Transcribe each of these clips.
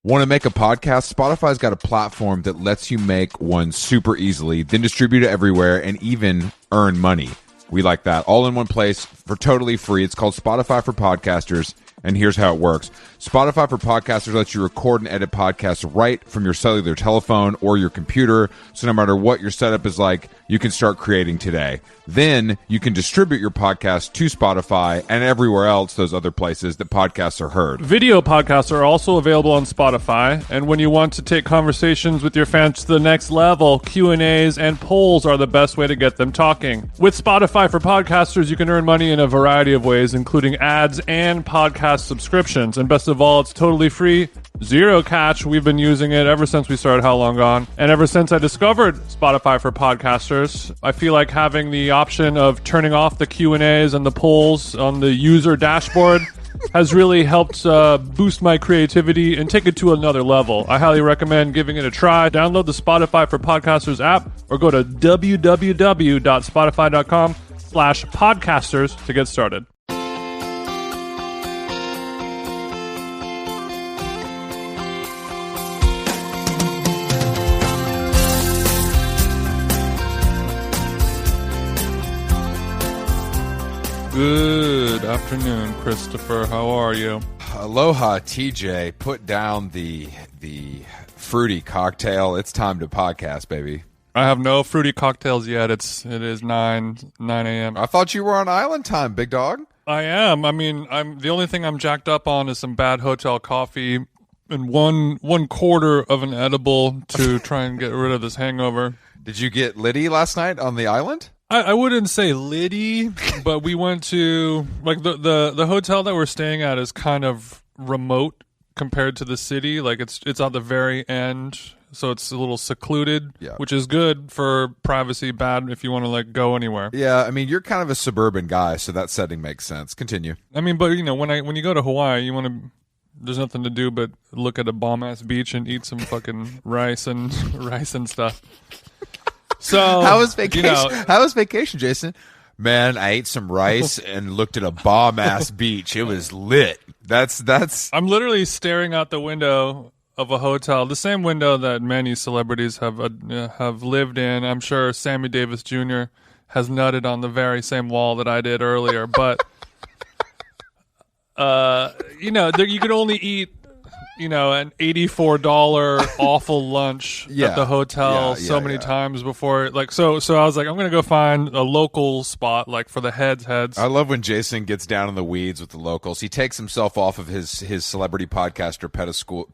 Want to make a podcast? Spotify's got a platform that lets you make one super easily, then distribute it everywhere, and even earn money. We like that. All in one place for totally free. It's called Spotify for Podcasters, and here's how it works. Spotify for Podcasters lets you record and edit podcasts right from your cellular telephone or your computer, so no matter what your setup is like, you can start creating today. Then you can distribute your podcast to Spotify and everywhere else, those other places that podcasts are heard. Video podcasts are also available on Spotify, and when you want to take conversations with your fans to the next level, Q&As and polls are the best way to get them talking. With Spotify for Podcasters, you can earn money in a variety of ways, including ads and podcast subscriptions. And best of all, it's totally free, zero catch. We've been using it ever since we started How Long Gone. And ever since I discovered Spotify for Podcasters, I feel like having the option of turning off the Q&As and the polls on the user dashboard has really helped boost my creativity and take it to another level. I highly recommend giving it a try. Download the Spotify for Podcasters app or go to www.spotify.com/podcasters to get started. Good afternoon, Christopher. How are you? Aloha, TJ. Put down the fruity cocktail. It's time to podcast, baby. I have no fruity cocktails yet. It is 9 a.m. I thought you were on island time, big dog. I am. I mean, the only thing I'm jacked up on is some bad hotel coffee and one quarter of an edible to try and get rid of this hangover. Did you get litty last night on the island? I wouldn't say litty, but we went to like the hotel that we're staying at is kind of remote compared to the city. Like it's at the very end, so it's a little secluded, which is good for privacy, bad if you want to like go anywhere. Yeah, I mean you're kind of a suburban guy, so that setting makes sense. Continue. I mean, but you know when you go to Hawaii, you want to. There's nothing to do but look at a bomb ass beach and eat some fucking rice and stuff. So how was vacation? How was vacation, Jason? Man, I ate some rice and looked at a bomb ass beach. It was lit. That's. I'm literally staring out the window of a hotel, the same window that many celebrities have lived in. I'm sure Sammy Davis Jr. has nutted on the very same wall that I did earlier, but you could only eat. An $84 awful lunch at the hotel so many times before. Like, so I was like, I'm going to go find a local spot, like for the heads. I love when Jason gets down in the weeds with the locals. He takes himself off of his celebrity podcaster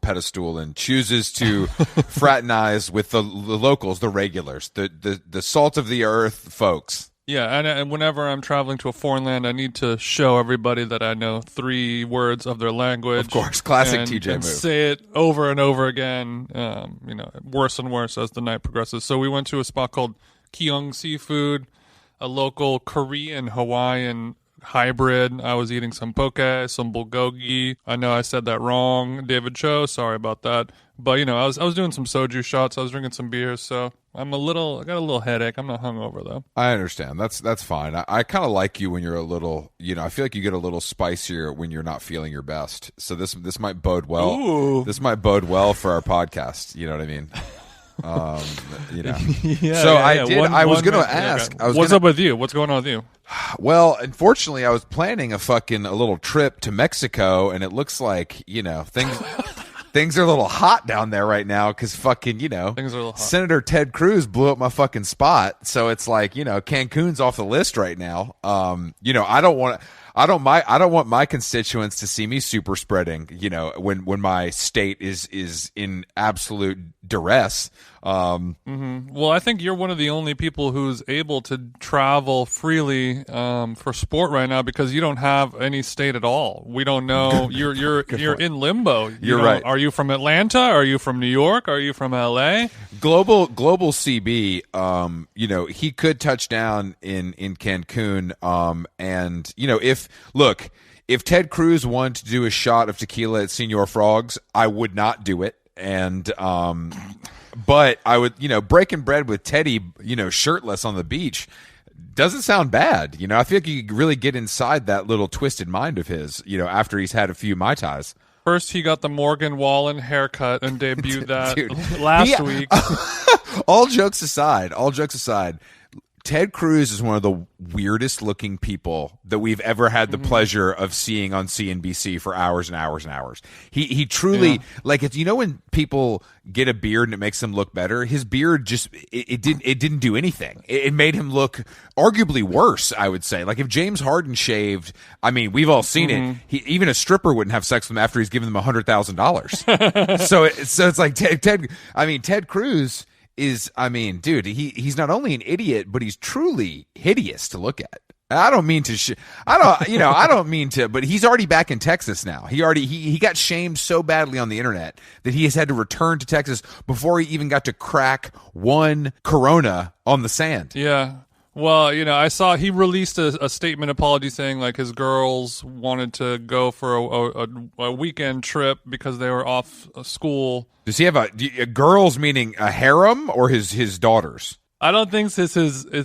pedestal and chooses to fraternize with the locals, the regulars, the salt of the earth folks. Yeah, and whenever I'm traveling to a foreign land, I need to show everybody that I know 3 words of their language. Of course, classic TJ and move. Say it over and over again, worse and worse as the night progresses. So we went to a spot called Keong Seafood, a local Korean Hawaiian hybrid. I was eating some poke, some bulgogi. I know I said that wrong, David Cho. Sorry about that. But I was doing some soju shots. I was drinking some beers, so I got a little headache. I'm not hungover though. I understand. That's fine. I kind of like you when you're a little. I feel like you get a little spicier when you're not feeling your best. So this might bode well. Ooh. This might bode well for our podcast. You know what I mean? I was going to ask. What's up with you? What's going on with you? Well, unfortunately, I was planning a little trip to Mexico, and it looks like things are a little hot down there right now because fucking things are a little hot. Senator Ted Cruz blew up my fucking spot, so it's like Cancun's off the list right now. I don't want my constituents to see me super spreading. When my state is in absolute duress. Well, I think you're one of the only people who's able to travel freely for sport right now because you don't have any state at all. We don't know. You're in limbo. You're right. Are you from Atlanta? Are you from New York? Are you from LA? Global CB. He could touch down in Cancun. And if Ted Cruz wanted to do a shot of tequila at Senor Frogs, I would not do it. And but I would, breaking bread with Teddy, shirtless on the beach doesn't sound bad. I feel like you could really get inside that little twisted mind of his, after he's had a few Mai Tais. First, he got the Morgan Wallen haircut and debuted that Dude, last week. all jokes aside, Ted Cruz is one of the weirdest looking people that we've ever had the pleasure of seeing on CNBC for hours and hours and hours. He truly, like, it's, when people get a beard and it makes them look better, his beard just, it didn't do anything. It made him look arguably worse, I would say. Like, if James Harden shaved, I mean, we've all seen it. Even a stripper wouldn't have sex with him after he's given them $100,000. so it's like Ted Cruz is, dude, he's not only an idiot, but he's truly hideous to look at. I don't mean to, I don't mean to, but he's already back in Texas now. He got shamed so badly on the internet that he has had to return to Texas before he even got to crack one Corona on the sand. Yeah. Well, I saw he released a statement apology saying like his girls wanted to go for a weekend trip because they were off school. Does he have a girls meaning a harem or his daughters? I don't think it's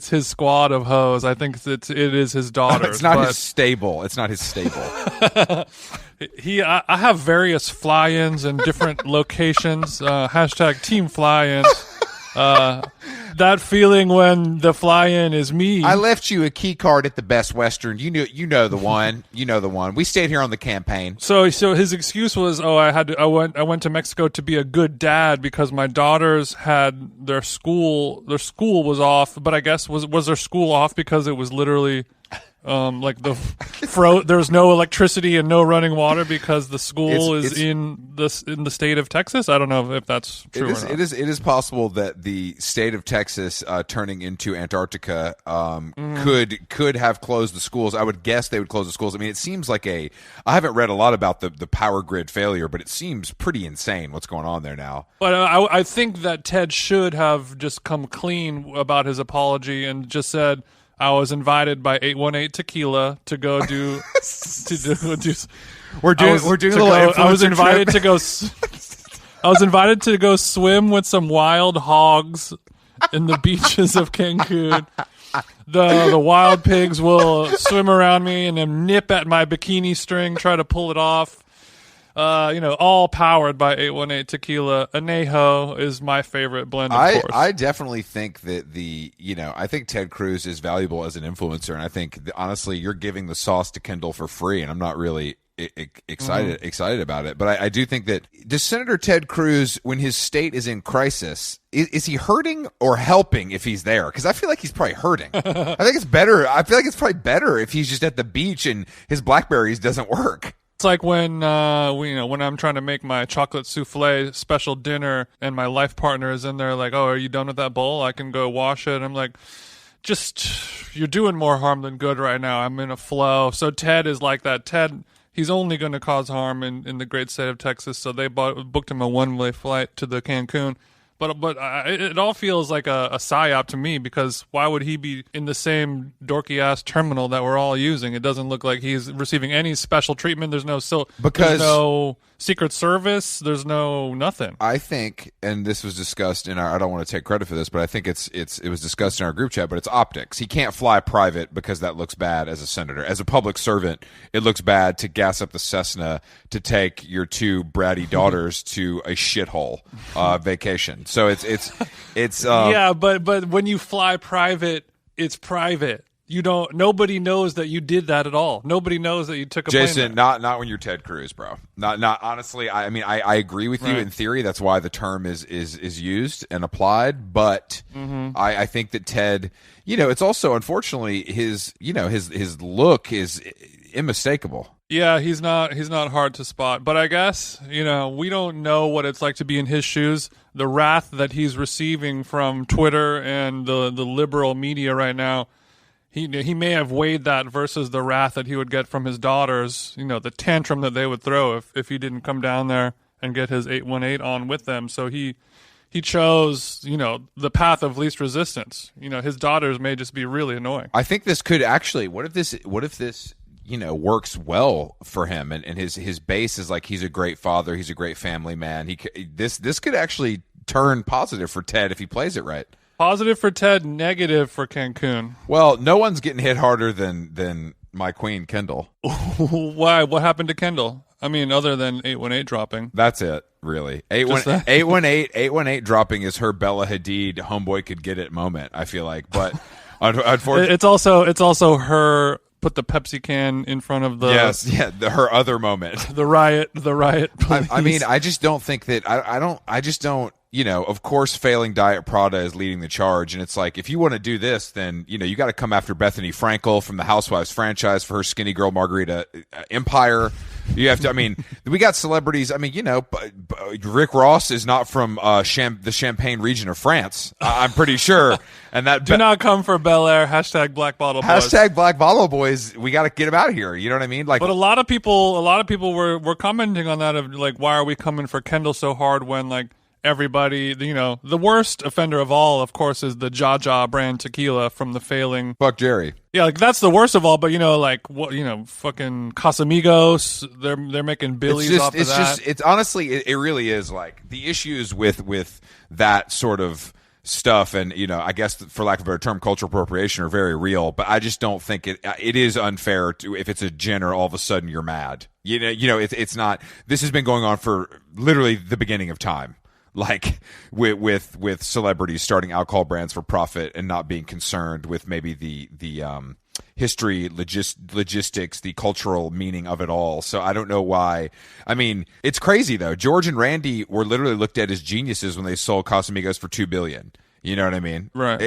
his squad of hoes. I think it is his daughters. It's not his stable. It's not his stable. I have various fly-ins in different locations. Hashtag team fly-ins. That feeling when the fly-in is me. I left you a key card at the Best Western. You know the one. You know the one. We stayed here on the campaign. So his excuse was, I went to Mexico to be a good dad because my daughters had their school was off, but I guess was their school off because it was literally like there's no electricity and no running water because the school is in the state of Texas. I don't know if that's true or not. It is possible that the state of Texas turning into Antarctica could have closed the schools. I would guess they would close the schools. I mean, it seems like I haven't read a lot about the power grid failure, but it seems pretty insane what's going on there now. But I think that Ted should have just come clean about his apology and just said, I was invited by 818 Tequila to go do. We're doing a little influencer I was invited trip. to go. I was invited to go swim with some wild hogs in the beaches of Cancun. The wild pigs will swim around me and then nip at my bikini string, try to pull it off. All powered by 818 Tequila. Anejo is my favorite blend, of course. I definitely think that I think Ted Cruz is valuable as an influencer, and I think, honestly, you're giving the sauce to Kendall for free, and I'm not really excited about it. But I do think that, does Senator Ted Cruz, when his state is in crisis, is he hurting or helping if he's there? Because I feel like he's probably hurting. I think it's better. I feel like it's probably better if he's just at the beach and his Blackberries doesn't work. It's like when when I'm trying to make my chocolate souffle special dinner and my life partner is in there like, oh, are you done with that bowl? I can go wash it. I'm like, you're doing more harm than good right now. I'm in a flow. So Ted is like that. Ted, he's only going to cause harm in the great state of Texas. So they booked him a one-way flight to the Cancun. But it all feels like a psyop to me, because why would he be in the same dorky-ass terminal that we're all using? It doesn't look like he's receiving any special treatment. There's no Secret Service. There's no nothing. I think, and this was discussed in our, I don't want to take credit for this, but I think it was discussed in our group chat, but it's optics. He can't fly private because that looks bad as a senator. As a public servant, it looks bad to gas up the Cessna to take your two bratty daughters to a shithole vacation. So it's yeah, but when you fly private, it's private. Nobody knows that you did that at all. Nobody knows that you took a plane Jason, there. not when you're Ted Cruz, bro. Not honestly. I agree with you in theory. That's why the term is used and applied. But I think that Ted, it's also, unfortunately, his look is unmistakable. Yeah, he's not hard to spot. But I guess, we don't know what it's like to be in his shoes. The wrath that he's receiving from Twitter and the liberal media right now, he may have weighed that versus the wrath that he would get from his daughters, the tantrum that they would throw if he didn't come down there and get his 818 on with them. So he chose, the path of least resistance. His daughters may just be really annoying. I think this could actually, what if this works well for him, and his base is like, he's a great father, he's a great family man. This could actually turn positive for Ted if he plays it right. Positive for Ted, negative for Cancun. Well, no one's getting hit harder than my queen, Kendall. Why? What happened to Kendall? I mean, other than 818 dropping. That's it, really. 818 dropping is her Bella Hadid homeboy could get it moment, I feel like. But unfortunately, it's also her put the Pepsi can in front of the her other moment. The riot. I mean, I just don't think that I just don't. Of course, failing Diet Prada is leading the charge, and it's like, if you want to do this, then you got to come after Bethany Frankel from the Housewives franchise for her Skinny Girl Margarita empire. You have to. I mean, we got celebrities. I mean, Rick Ross is not from the Champagne region of France. I'm pretty sure. And that do not come for Bel Air. # Black Bottle Boys. # Black Bottle Boys. We got to get them out of here. You know what I mean? Like, but a lot of people were commenting on that of like, why are we coming for Kendall so hard when like everybody, the worst offender of all, of course, is the Jaja brand tequila from the failing. Fuck Jerry. Yeah, like that's the worst of all. But like what, fucking Casamigos, they're making billies off of that. It's honestly, it really is like the issues with that sort of stuff, and I guess for lack of a better term, cultural appropriation are very real. But I just don't think it is unfair to, if it's a Jenner, all of a sudden you're mad. It's not. This has been going on for literally the beginning of time. Like with celebrities starting alcohol brands for profit and not being concerned with maybe the history, logistics, the cultural meaning of it all. So I don't know why. I mean, it's crazy though. George and Randy were literally looked at as geniuses when they sold Casamigos for $2 billion. You know what I mean? Right.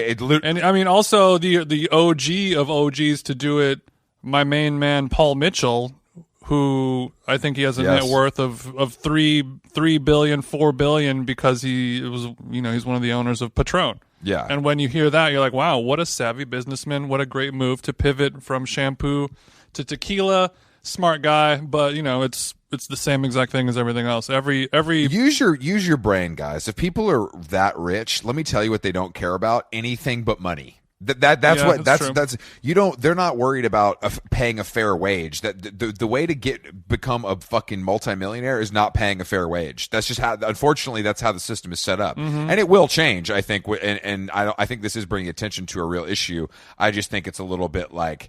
And I mean, also the OG of OGs to do it, my main man Paul Mitchell, who I think he has a net worth of $3 billion, $4 billion because he was, he's one of the owners of Patron. Yeah. And when you hear that, you're like, wow, what a savvy businessman. What a great move to pivot from shampoo to tequila. Smart guy, but it's the same exact thing as everything else. Every use your brain, guys. If people are that rich, let me tell you what they don't care about: anything but money. That's you don't. They're not worried about paying a fair wage. That the way to become a fucking multimillionaire is not paying a fair wage. That's just how. Unfortunately, that's how the system is set up, and it will change. I think, and I think this is bringing attention to a real issue. I just think it's a little bit like,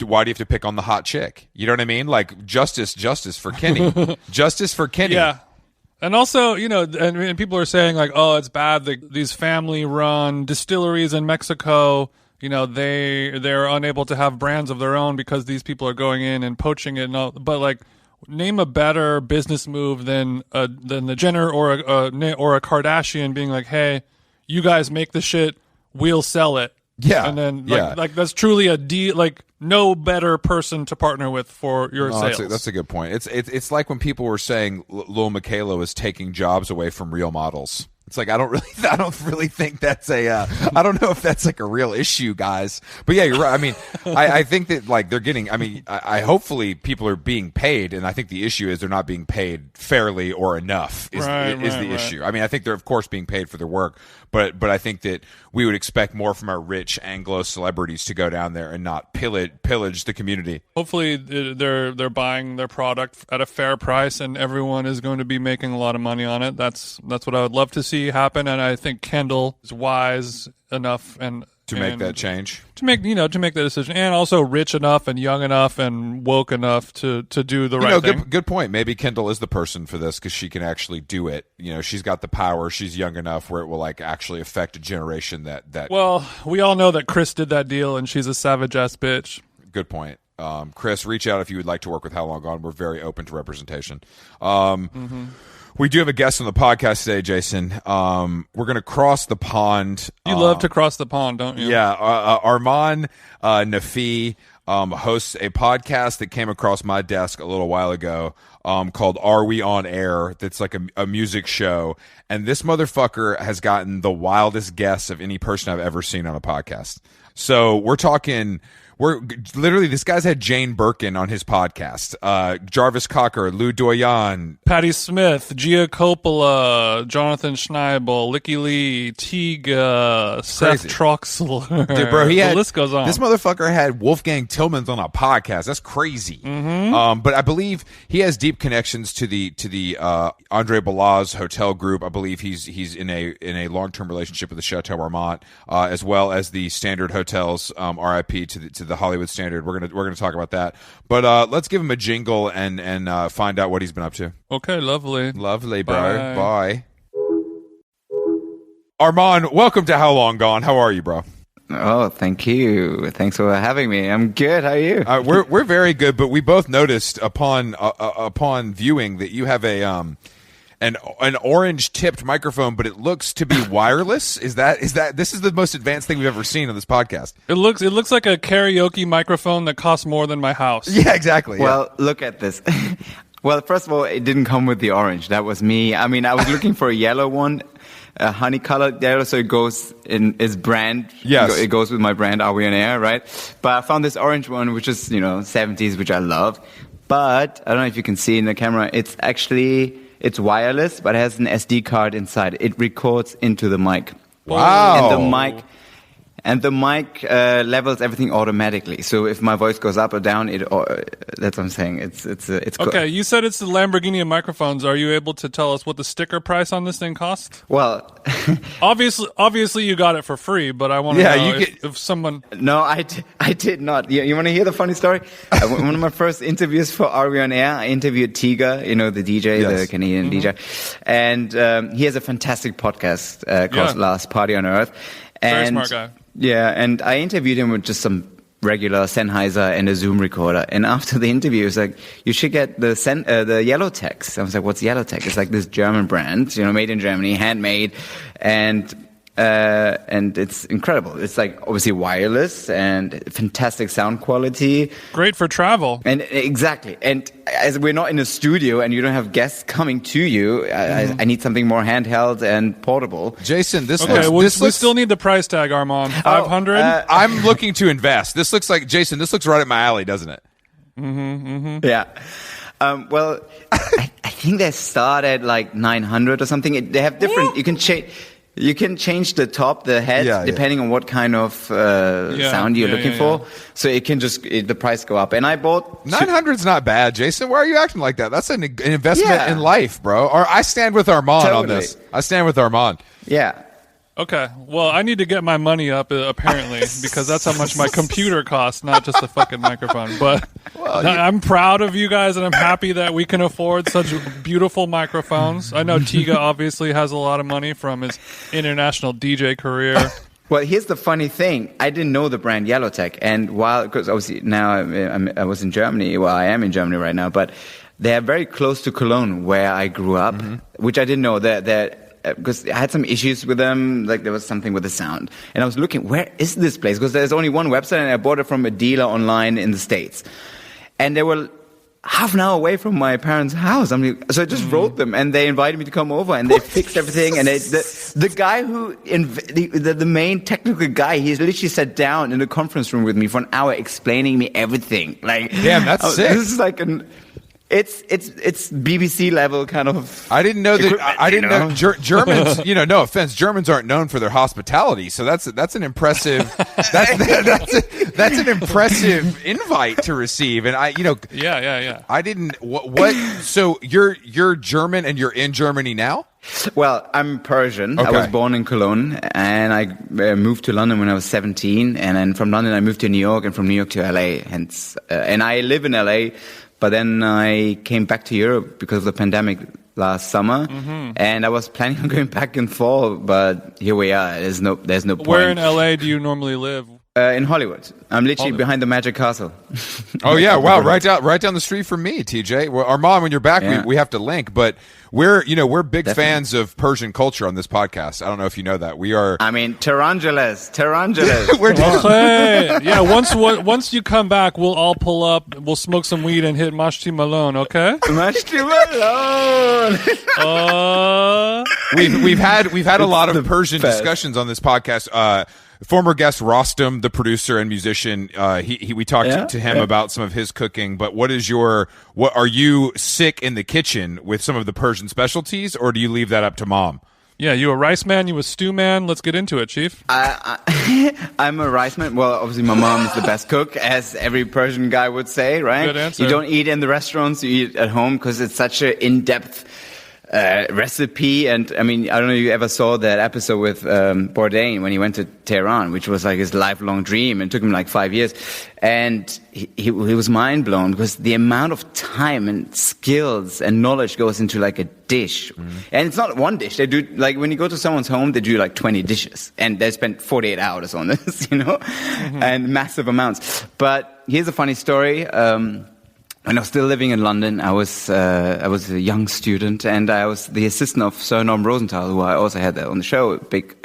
why do you have to pick on the hot chick? You know what I mean? Like justice for Kenny, justice for Kenny. Yeah. And also, and people are saying like, oh, it's bad that these family-run distilleries in Mexico, they're unable to have brands of their own because these people are going in and poaching it. And all, but like, name a better business move than the Jenner or a Kardashian being like, hey, you guys make the shit, we'll sell it. Yeah. And then like that's truly a deal. Like, no better person to partner with for your sales. That's a good point. It's like when people were saying Lil Miquela was taking jobs away from real models. It's like, I don't really think that's I don't know if that's like a real issue, guys. But yeah, you're right. I mean, I think that like they're getting, I hopefully people are being paid, and I think the issue is they're not being paid fairly or enough is the issue. I mean, I think they're of course being paid for their work, but I think that we would expect more from our rich Anglo celebrities to go down there and not pillage the community. Hopefully they're buying their product at a fair price, and everyone is going to be making a lot of money on it. That's what I would love to see happen, and I think Kendall is wise enough to make that change, to make that decision, and also rich enough and young enough and woke enough to do the right thing. Good point. Maybe Kendall is the person for this because she can actually do it. She's got the power. She's young enough where it will like actually affect a generation that. Well, we all know that Chris did that deal, and she's a savage ass bitch. Good point. Chris, reach out if you would like to work with How Long Gone. We're very open to representation. We do have a guest on the podcast today, Jason. We're going to cross the pond. You love to cross the pond, don't you? Yeah. Arman Naféei hosts a podcast that came across my desk a little while ago called Are We On Air? That's like a music show. And this motherfucker has gotten the wildest guests of any person I've ever seen on a podcast. So we're literally, this guy's had Jane Birkin on his podcast, Jarvis Cocker, Lou Doyen, Patti Smith, Gia Coppola, Jonathan Schneibel, Licky Lee, Tiga, Seth Troxler. Dude, bro, the list goes on. This motherfucker had Wolfgang Tillmans on a podcast. That's crazy. But I believe he has deep connections to the Andre Balazs hotel group. I believe he's in a long-term relationship with the Chateau Marmont, as well as the Standard Hotels, RIP to the Hollywood standard. We're gonna talk about that. But let's give him a jingle and find out what he's been up to. Okay, lovely. Lovely, bro. Bye. Arman, welcome to How Long Gone. How are you, bro? Oh, thank you. Thanks for having me. I'm good. How are you? We're very good, but we both noticed upon viewing that you have an orange tipped microphone, but it looks to be wireless. Is that this is the most advanced thing we've ever seen on this podcast? It looks like a karaoke microphone that costs more than my house. Yeah, exactly. Well, look at this. Well, first of all, it didn't come with the orange. That was me. I mean, I was looking for a yellow one. A honey-colored yellow, so it goes in its brand. Yes. It goes with my brand, Are We On Air, right? But I found this orange one, which is, 70s, which I love. But, I don't know if you can see in the camera, it's wireless, but it has an SD card inside. It records into the mic. Wow. And the mic levels everything automatically. So if my voice goes up or down, that's what I'm saying. It's cool. Okay, you said it's the Lamborghini of microphones. Are you able to tell us what the sticker price on this thing costs? Well, obviously you got it for free, but I want to know if someone. No, I did not. You want to hear the funny story? One of my first interviews for Are We On Air, I interviewed Tiga, the DJ, yes. the Canadian DJ, and he has a fantastic podcast called Last Party on Earth. Very smart guy. Yeah, and I interviewed him with just some regular Sennheiser and a Zoom recorder. And after the interview, he was like, "You should get the Yellowtech." I was like, "What's Yellowtech?" It's like this German brand, made in Germany, handmade, and it's incredible. It's like obviously wireless and fantastic sound quality. Great for travel. And exactly. And as we're not in a studio and you don't have guests coming to you, I need something more handheld and portable. Jason, this we still need the price tag, Arman. 500. I'm looking to invest. This looks like Jason. This looks right up my alley, doesn't it? Yeah. Well, I think they start at like 900 or something. They have different. You can change the top, the head, depending on what kind of sound you're looking for. So it can the price go up. And I bought 900's not bad, Jason. Why are you acting like that? That's an investment in life, bro. Or I stand with Arman on this. I stand with Arman. Yeah. Okay, well, I need to get my money up, apparently, because that's how much my computer costs, not just a fucking microphone. But I'm proud of you guys, and I'm happy that we can afford such beautiful microphones. I know Tiga obviously has a lot of money from his international DJ career. Well, here's the funny thing. I didn't know the brand Yellowtech, and because obviously now I was in Germany, I am in Germany right now, but they're very close to Cologne, where I grew up, which I didn't know. Because I had some issues with them, like there was something with the sound. And I was looking, where is this place? Because there's only one website, and I bought it from a dealer online in the States. And they were half an hour away from my parents' house. So I just wrote them, and they invited me to come over, and they fixed everything. And the guy the main technical guy, he literally sat down in the conference room with me for an hour explaining me everything. Like, damn, that's sick. This is like It's BBC level kind of. I didn't know that. I didn't know Germans. No offense, Germans aren't known for their hospitality. So that's an impressive. That's an impressive invite to receive. And Yeah. I didn't. What? So you're German and you're in Germany now? Well, I'm Persian. Okay. I was born in Cologne, and I moved to London when I was 17. And then from London, I moved to New York, and from New York to LA. Hence, and I live in LA. But then I came back to Europe because of the pandemic last summer, and I was planning on going back in fall. But here we are. There's no point. Where in LA do you normally live? In Hollywood. I'm literally behind the Magic Castle. Oh yeah, wow! Right down the street from me, TJ. Well, Arman, when you're back, we have to link. But we're big fans of Persian culture on this podcast. I don't know if you know that. We are. I mean, tarantulas. We're Okay. Yeah. Once you come back, we'll all pull up. We'll smoke some weed and hit Mashti Malone. Okay. Mashti Malone. We've had a lot of Persian discussions on this podcast. Former guest Rostam, the producer and musician, we talked to him about some of his cooking. But what are you sick in the kitchen with some of the Persian specialties, or do you leave that up to mom? Yeah, you a rice man, you a stew man. Let's get into it, Chief. I'm a rice man. Well, obviously my mom is the best cook, as every Persian guy would say, right? Good answer. You don't eat in the restaurants, you eat at home because it's such an in-depth recipe. And I mean, I don't know if you ever saw that episode with Bourdain when he went to Tehran, which was like his lifelong dream, and took him like 5 years. And he was mind blown because the amount of time and skills and knowledge goes into like a dish. And it's not one dish. They do, like, when you go to someone's home, they do like 20 dishes, and they spent 48 hours on this, and massive amounts. But here's a funny story. When I was still living in London, I was a young student, and I was the assistant of Sir Norman Rosenthal, who I also had on the show, a big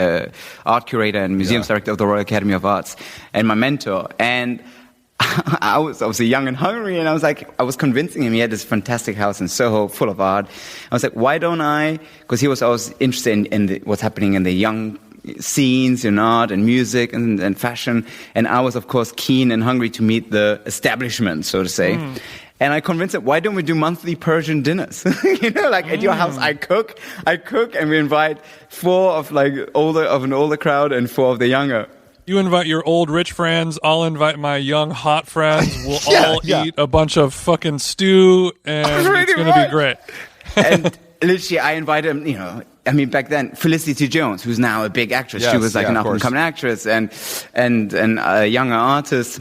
art curator and museums director of the Royal Academy of Arts, and my mentor. And I was obviously young and hungry, and I was convincing him. He had this fantastic house in Soho, full of art. I was like, why don't I? Because he was always interested in what's happening in the young scenes in art and music and fashion. And I was, of course, keen and hungry to meet the establishment, so to say. And I convinced him, why don't we do monthly Persian dinners? At your house, I cook, and we invite 4 of an older crowd and 4 of the younger. You invite your old rich friends, I'll invite my young hot friends. We'll all eat a bunch of fucking stew, and it's going to be great. And literally, I invited him, back then, Felicity Jones, who's now a big actress. She was like an up-and-coming actress and a younger artist.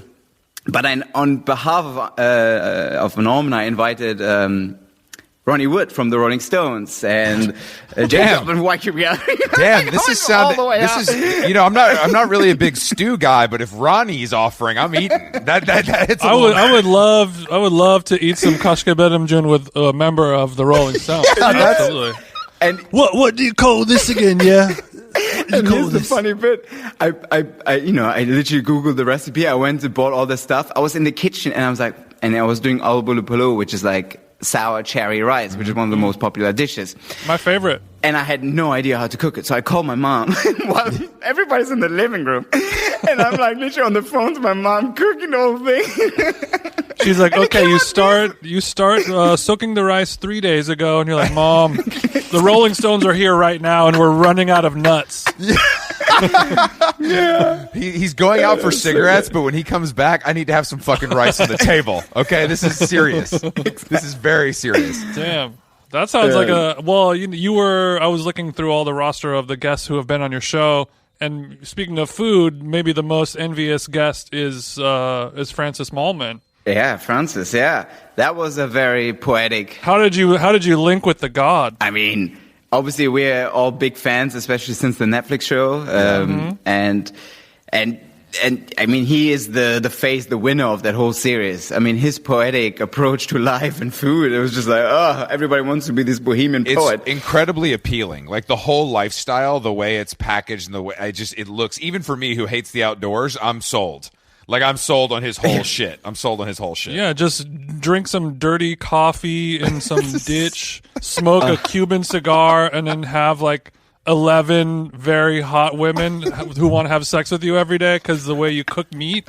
But on behalf of Norman, I invited Ronnie Wood from the Rolling Stones and James and YQB. Damn, this is I'm not really a big stew guy, but if Ronnie's offering, I'm eating. I would love to eat some kashke bedamjun with a member of the Rolling Stones. Absolutely. And what do you call this again? Yeah. And here's the funny bit. I literally Googled the recipe. I went and bought all the stuff. I was in the kitchen, and I was doing al bulu pulu, which is like sour cherry rice, which is one of the most popular dishes. My favorite. And I had no idea how to cook it. So I called my mom while everybody's in the living room. And I'm like literally on the phone to my mom cooking the whole thing. She's like, okay, you start soaking the rice 3 days ago. And you're like, Mom, the Rolling Stones are here right now, and we're running out of nuts. Yeah. He's going out for cigarettes, but when he comes back, I need to have some fucking rice on the table. Okay, this is serious. This is very serious. Damn. That sounds like I was looking through all the roster of the guests who have been on your show, and speaking of food, maybe the most envious guest is Francis Mallman. Yeah, Francis, yeah. That was a very poetic... How did you link with the god? I mean, obviously we're all big fans, especially since the Netflix show. And I mean, he is the winner of that whole series. I mean, his poetic approach to life and food, it was just like, everybody wants to be this bohemian poet. It's incredibly appealing. Like the whole lifestyle, the way it's packaged and the way it looks, even for me who hates the outdoors, I'm sold. Like, I'm sold on his whole shit. Yeah, just drink some dirty coffee in some ditch, smoke a Cuban cigar, and then have like 11 very hot women who want to have sex with you every day because the way you cook meat.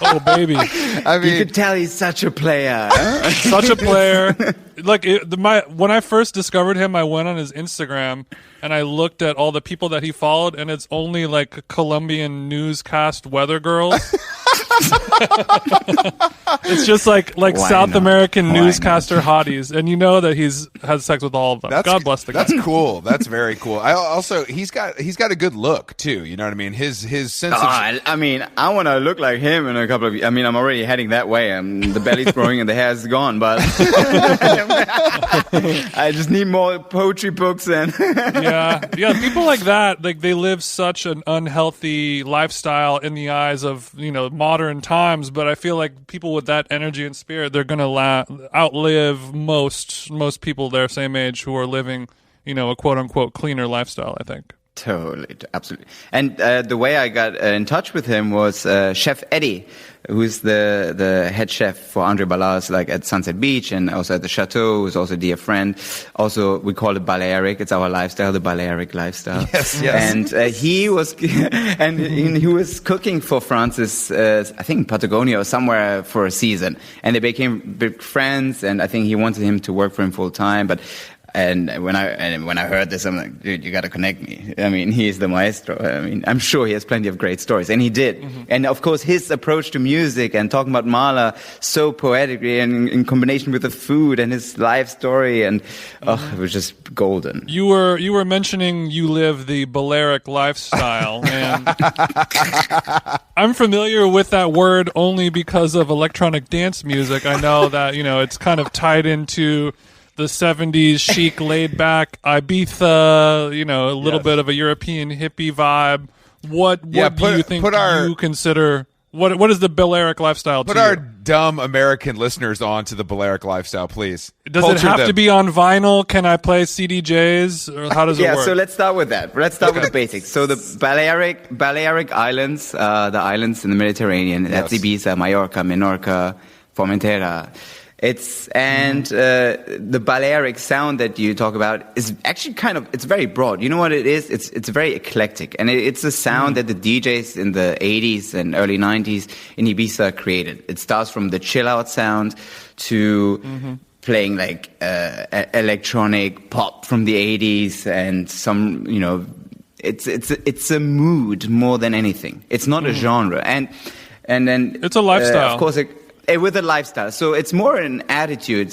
Oh, baby. I mean, you could tell he's such a player. Such a player. Like, when I first discovered him, I went on his Instagram and I looked at all the people that he followed, and it's only like Colombian newscast weather girls. It's just like South American newscaster hotties, and you know that he's had sex with all of them. God bless the guy. That's cool. That's very cool. He's got a good look too. You know what I mean? His sense of. I mean, I want to look like him in a couple of. I mean, I'm already heading that way. The belly's growing and the hair's gone, but I just need more poetry books and. Yeah. People like that, like they live such an unhealthy lifestyle in the eyes of modern times. But I feel like people with that energy and spirit, they're gonna outlive most people their same age who are living, a quote unquote cleaner lifestyle, I think. Totally, absolutely. And the way I got in touch with him was Chef Eddie, who's the head chef for Andre Balazs, like at Sunset Beach and also at the Chateau, who's also a dear friend. Also, we call it Balearic. It's our lifestyle, the Balearic lifestyle. Yes. And he was cooking for Francis, I think in Patagonia or somewhere for a season. And they became big friends, and I think he wanted him to work for him full time. But And when I heard this, I'm like, dude, you got to connect me. I mean, he is the maestro. I mean, I'm sure he has plenty of great stories, and he did. And of course, his approach to music and talking about Mahler so poetically, and in combination with the food and his life story, and it was just golden. You were mentioning you live the Balearic lifestyle, and I'm familiar with that word only because of electronic dance music. I know that it's kind of tied into the 70s chic, laid back Ibiza, a little bit of a European hippie vibe. What do you think you consider? What is the Balearic lifestyle? Put our dumb American listeners on to the Balearic lifestyle, please. Does it have to be on vinyl? Can I play CDJs? Or how does it work? Yeah, so let's start with that. Let's start with the basics. So the Balearic Islands, the islands in the Mediterranean, that's Ibiza, Mallorca, Menorca, Formentera. The Balearic sound that you talk about is actually it's very broad. You know what it is? It's very eclectic. And it's a sound that the DJs in the 80s and early 90s in Ibiza created. It starts from the chill out sound to playing like electronic pop from the 80s and some, it's a mood more than anything. It's not a genre. And then it's a lifestyle. Of course, with a lifestyle. So it's more an attitude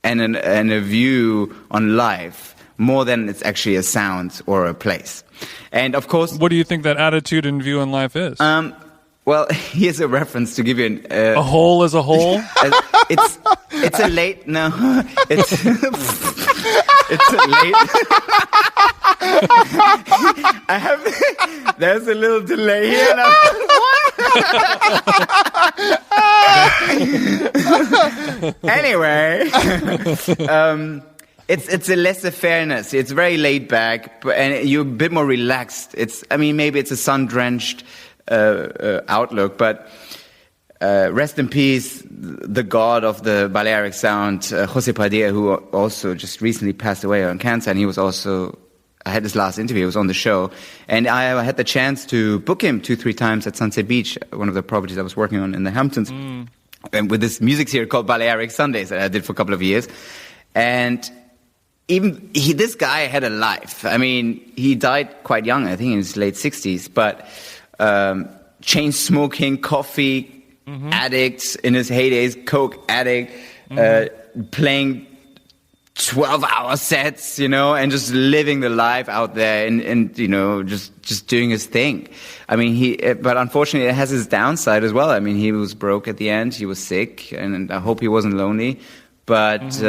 and a view on life more than it's actually a sound or a place. And of course... What do you think that attitude and view on life is? Well, here's a reference to give you a whole as a whole? It's a late... No. It's a late... There's a little delay here. Anyway, it's a laissez-fairness. It's very laid back, and you're a bit more relaxed. Maybe it's a sun-drenched outlook, but rest in peace, the god of the Balearic sound, Jose Padilla, who also just recently passed away on cancer, and he was also... I had his last interview. He was on the show. And I had the chance to book him 2-3 times at Sunset Beach, one of the properties I was working on in the Hamptons, and with this music series called Balearic Sundays that I did for a couple of years. And this guy had a life. I mean, he died quite young, I think in his late 60s, but chain smoking, coffee addict, in his heydays, coke addict, playing 12-hour sets, and just living the life out there and just doing his thing. I mean, but unfortunately it has his downside as well. I mean, he was broke at the end, he was sick, and I hope he wasn't lonely. But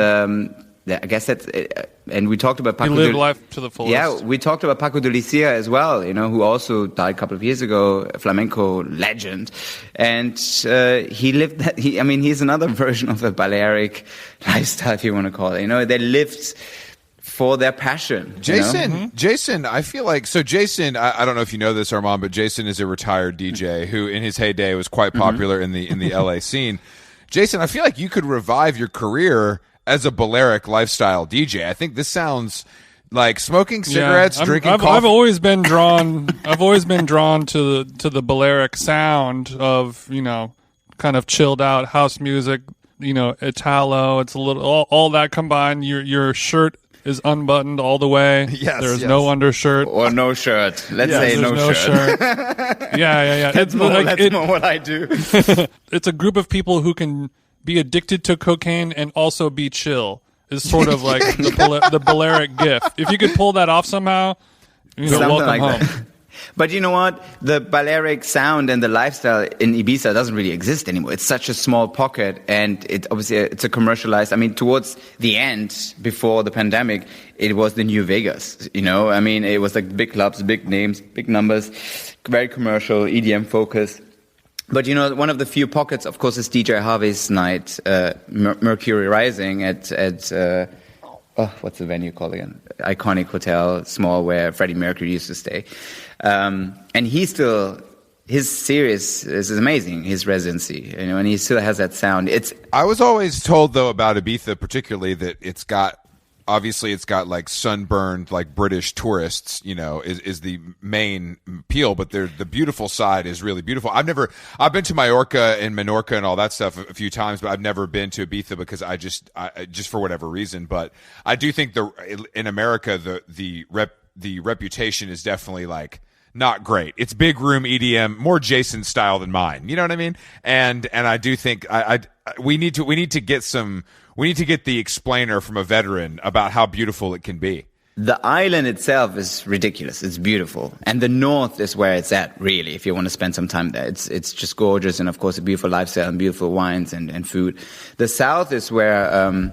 I guess that's it. And we talked about Paco. He lived life to the fullest. Yeah, we talked about Paco de Lucia as well, who also died a couple of years ago, a flamenco legend. And he lived that. He's another version of the Balearic lifestyle, if you want to call it. They lived for their passion. Jason, I feel like Jason. I don't know if you know this, Arman, but Jason is a retired DJ who, in his heyday, was quite popular in the LA scene. Jason, I feel like you could revive your career as a Balearic lifestyle DJ. I think this sounds like smoking cigarettes, drinking coffee. I've always been drawn. I've always been drawn to the Balearic sound of kind of chilled out house music. Italo. It's a little all that combined. Your shirt is unbuttoned all the way. Yes, there's no undershirt or no shirt. Let's say no shirt. Yeah. That's more what I do. It's a group of people who can be addicted to cocaine and also be chill. Is sort of like the Balearic gift. If you could pull that off somehow, welcome like home. That. But you know what? The Balearic sound and the lifestyle in Ibiza doesn't really exist anymore. It's such a small pocket, and it's a commercialized. Towards the end, before the pandemic, it was the new Vegas. It was like big clubs, big names, big numbers, very commercial, EDM focused. But one of the few pockets, of course, is DJ Harvey's night, Mercury Rising at what's the venue called again? Iconic Hotel, small, where Freddie Mercury used to stay. And his series is amazing, his residency, and he still has that sound. I was always told, though, about Ibiza particularly, that it's got obviously it's got like sunburned like British tourists, is the main appeal, but the beautiful side is really beautiful. I've been to Mallorca and Menorca and all that stuff a few times, but I've never been to Ibiza because I just for whatever reason. But I do think in America the reputation is definitely like not great. It's big room EDM, more Jason style than mine. You know what I mean? And I do think we need to get the explainer from a veteran about how beautiful it can be. The island itself is ridiculous. It's beautiful. And the north is where it's at, really, if you want to spend some time there. It's just gorgeous, and of course a beautiful lifestyle and beautiful wines and food. The south is where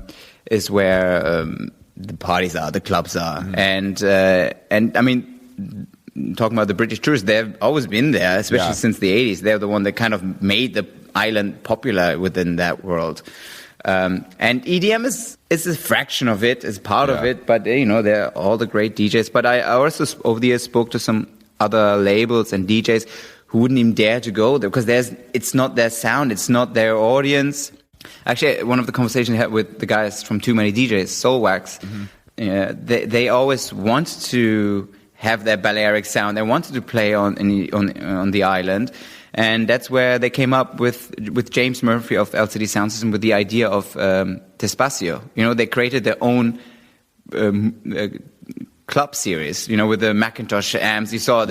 the parties are, the clubs are. Mm. And I mean, talking about the British tourists, they've always been there, especially since the 80s. They're the one that kind of made the island popular within that world. And EDM is a fraction of it, is part of it, but they're all the great DJs. But I also over the years spoke to some other labels and DJs who wouldn't even dare to go there because it's not their sound, it's not their audience. Actually, one of the conversations I had with the guys from Too Many DJs, Soulwax, they always want to have their Balearic sound. They wanted to play on the island. And that's where they came up with James Murphy of LCD Sound System with the idea of Despacio. They created their own club series, with the Macintosh amps. You saw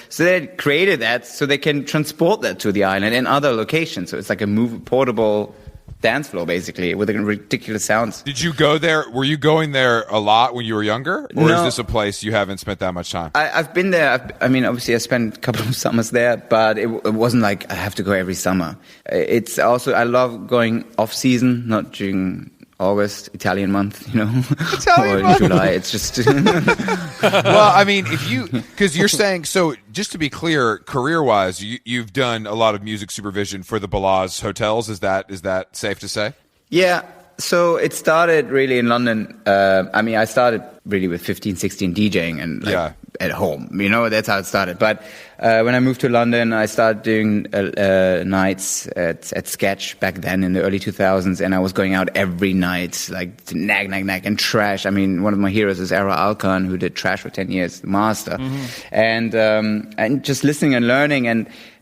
So they created that so they can transport that to the island and other locations. So it's like a portable dance floor, basically, with ridiculous sounds. Did you go there? Were you going there a lot when you were younger? Or No. Is this a place you haven't spent that much time? I've been there. I mean, obviously, I spent a couple of summers there, but it wasn't like I have to go every summer. It's also, I love going off-season, not during August, Italian month, Italian or month. July. It's just... Well, I mean, because you're saying, so just to be clear, career-wise, you've done a lot of music supervision for the Balaz hotels. Is that safe to say? Yeah. So it started really in London. I started really with 15, 16 DJing and at home. That's how it started. But when I moved to London, I started doing nights at Sketch back then in the early 2000s, and I was going out every night, like to nag, and Trash. I mean, one of my heroes is Era Alkan, who did Trash for 10 years, the master. Mm-hmm. And just listening and learning.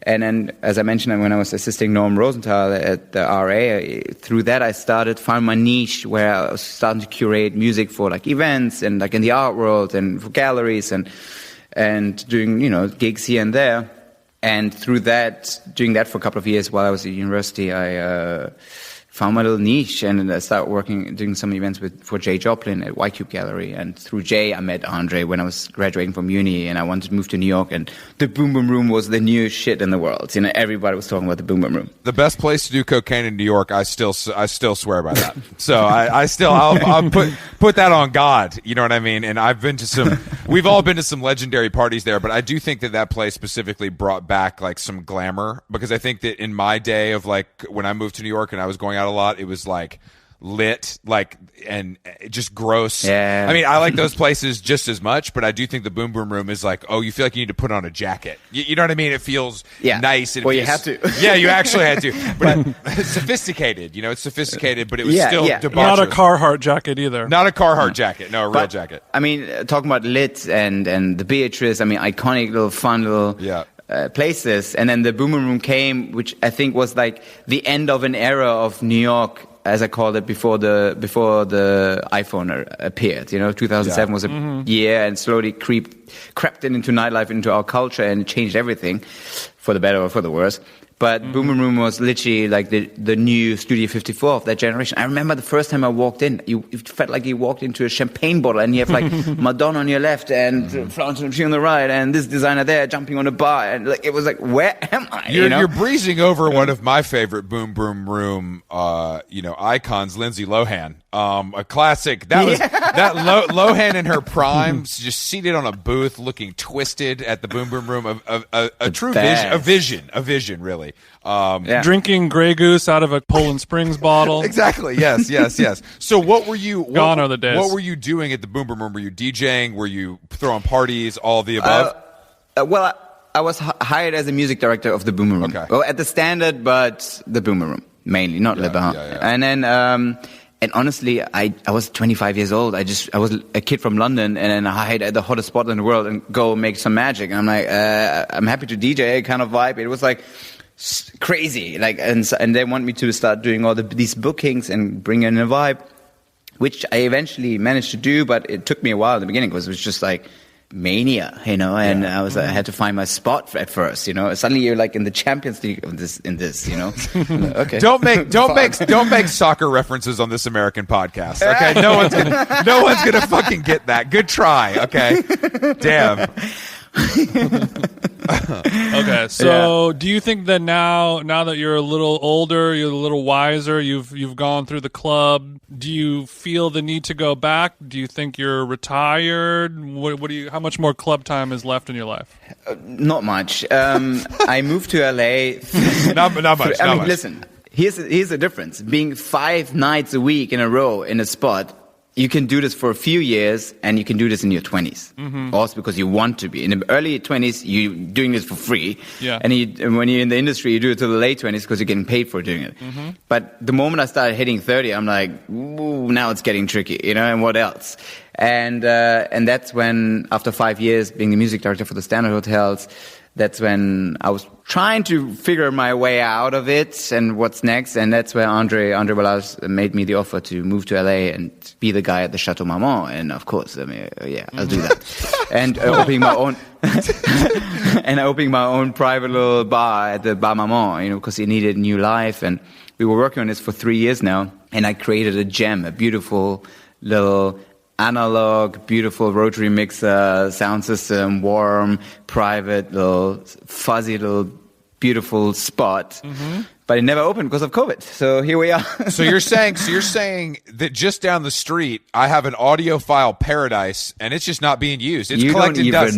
And then, as I mentioned, when I was assisting Norm Rosenthal at the RA, through that I found my niche where I was starting to curate music for like events and like in the art world and for galleries and doing, gigs here and there. And through that, doing that for a couple of years while I was at university, I found my little niche, and I started doing some events for Jay Joplin at Y Cube Gallery. And through Jay, I met Andre when I was graduating from uni, and I wanted to move to New York. And the Boom Boom Room was the new shit in the world. Everybody was talking about the Boom Boom Room. The best place to do cocaine in New York. I still swear by that. So I'll put that on God. You know what I mean? And I've been to we've all been to some legendary parties there, but I do think that place specifically brought back like some glamour, because I think that in my day of like when I moved to New York and I was going out a lot, it was like lit, like, and just gross. Yeah. I mean, I like those places just as much, but I do think the Boom Boom Room is like, oh, you feel like you need to put on a jacket. You know what I mean? It feels nice. And you have to. Yeah, you actually had to. But it's sophisticated. It's sophisticated, but it was still debaucherous. Not a Carhartt jacket either. Not a Carhartt jacket. No, a real jacket. I mean, talking about lit and the Beatrice, I mean, iconic little fun little places. And then the Boom Boom Room came, which I think was like the end of an era of New York, as I called it, before the iPhone appeared. 2007 was a year, and slowly crept into nightlife, into our culture, and it changed everything for the better or for the worse. But Boom Boom Room was literally like the new Studio 54 of that generation. I remember the first time I walked in, it felt like you walked into a champagne bottle, and you have like Madonna on your left and Florence and She on the right, and this designer there jumping on a bar, and like it was like, where am I? You're breezing over one of my favorite Boom Boom Room, icons, Lindsay Lohan. A classic. That was Lohan in her prime, just seated on a booth, looking twisted at the Boom Boom Room. A true vision, really. Drinking Grey Goose out of a Poland Springs bottle. Exactly. Yes. So, what were you? Gone are the days. What were you doing at the Boom Boom Room? Were you DJing? Were you throwing parties? All of the above. I was hired as a music director of the Boom Boom Room. Okay. Well, at the Standard, but the Boom Boom Room mainly, not Le Bain. Yeah. And then And honestly, I was 25 years old. I was a kid from London, and then I hide at the hottest spot in the world and go make some magic. And I'm like, I'm happy to DJ kind of vibe. It was like crazy. Like, and they want me to start doing all these bookings and bring in a vibe, which I eventually managed to do, but it took me a while in the beginning because it was just like mania, you know, and I had to find my spot at first, you know. Suddenly you're like in the Champions League in this, you know. Okay. Don't make soccer references on this American podcast. Okay, no one's gonna fucking get that. Good try. Okay, damn. Okay, so do you think that now that you're a little older, you're a little wiser, you've gone through the club, do you feel the need to go back? Do you think you're retired? How much more club time is left in your life? Not much. I moved to LA. Not much. I mean, listen. Here's the difference. Being 5 nights a week in a row in a spot, you can do this for a few years, and you can do this in your 20s. Also because you want to be. In the early 20s, you're doing this for free. Yeah. And when you're in the industry, you do it till the late 20s because you're getting paid for doing it. But the moment I started hitting 30, I'm like, ooh, now it's getting tricky, you know, and what else? And that's when, after 5 years being the music director for the Standard Hotels, that's when I was trying to figure my way out of it and what's next. And that's where Andre Balazs made me the offer to move to LA and be the guy at the Chateau Marmont. And of course, I mean, yeah, I'll do that. And opening my own private little bar at the Bar Marmont, you know, because it needed new life. And we were working on this for 3 years now. And I created a gem, a beautiful little analog, beautiful rotary mixer, sound system, warm, private, little fuzzy, little beautiful spot. But it never opened because of COVID. So here we are. So you're saying that just down the street, I have an audiophile paradise, and it's just not being used. It's collecting dust.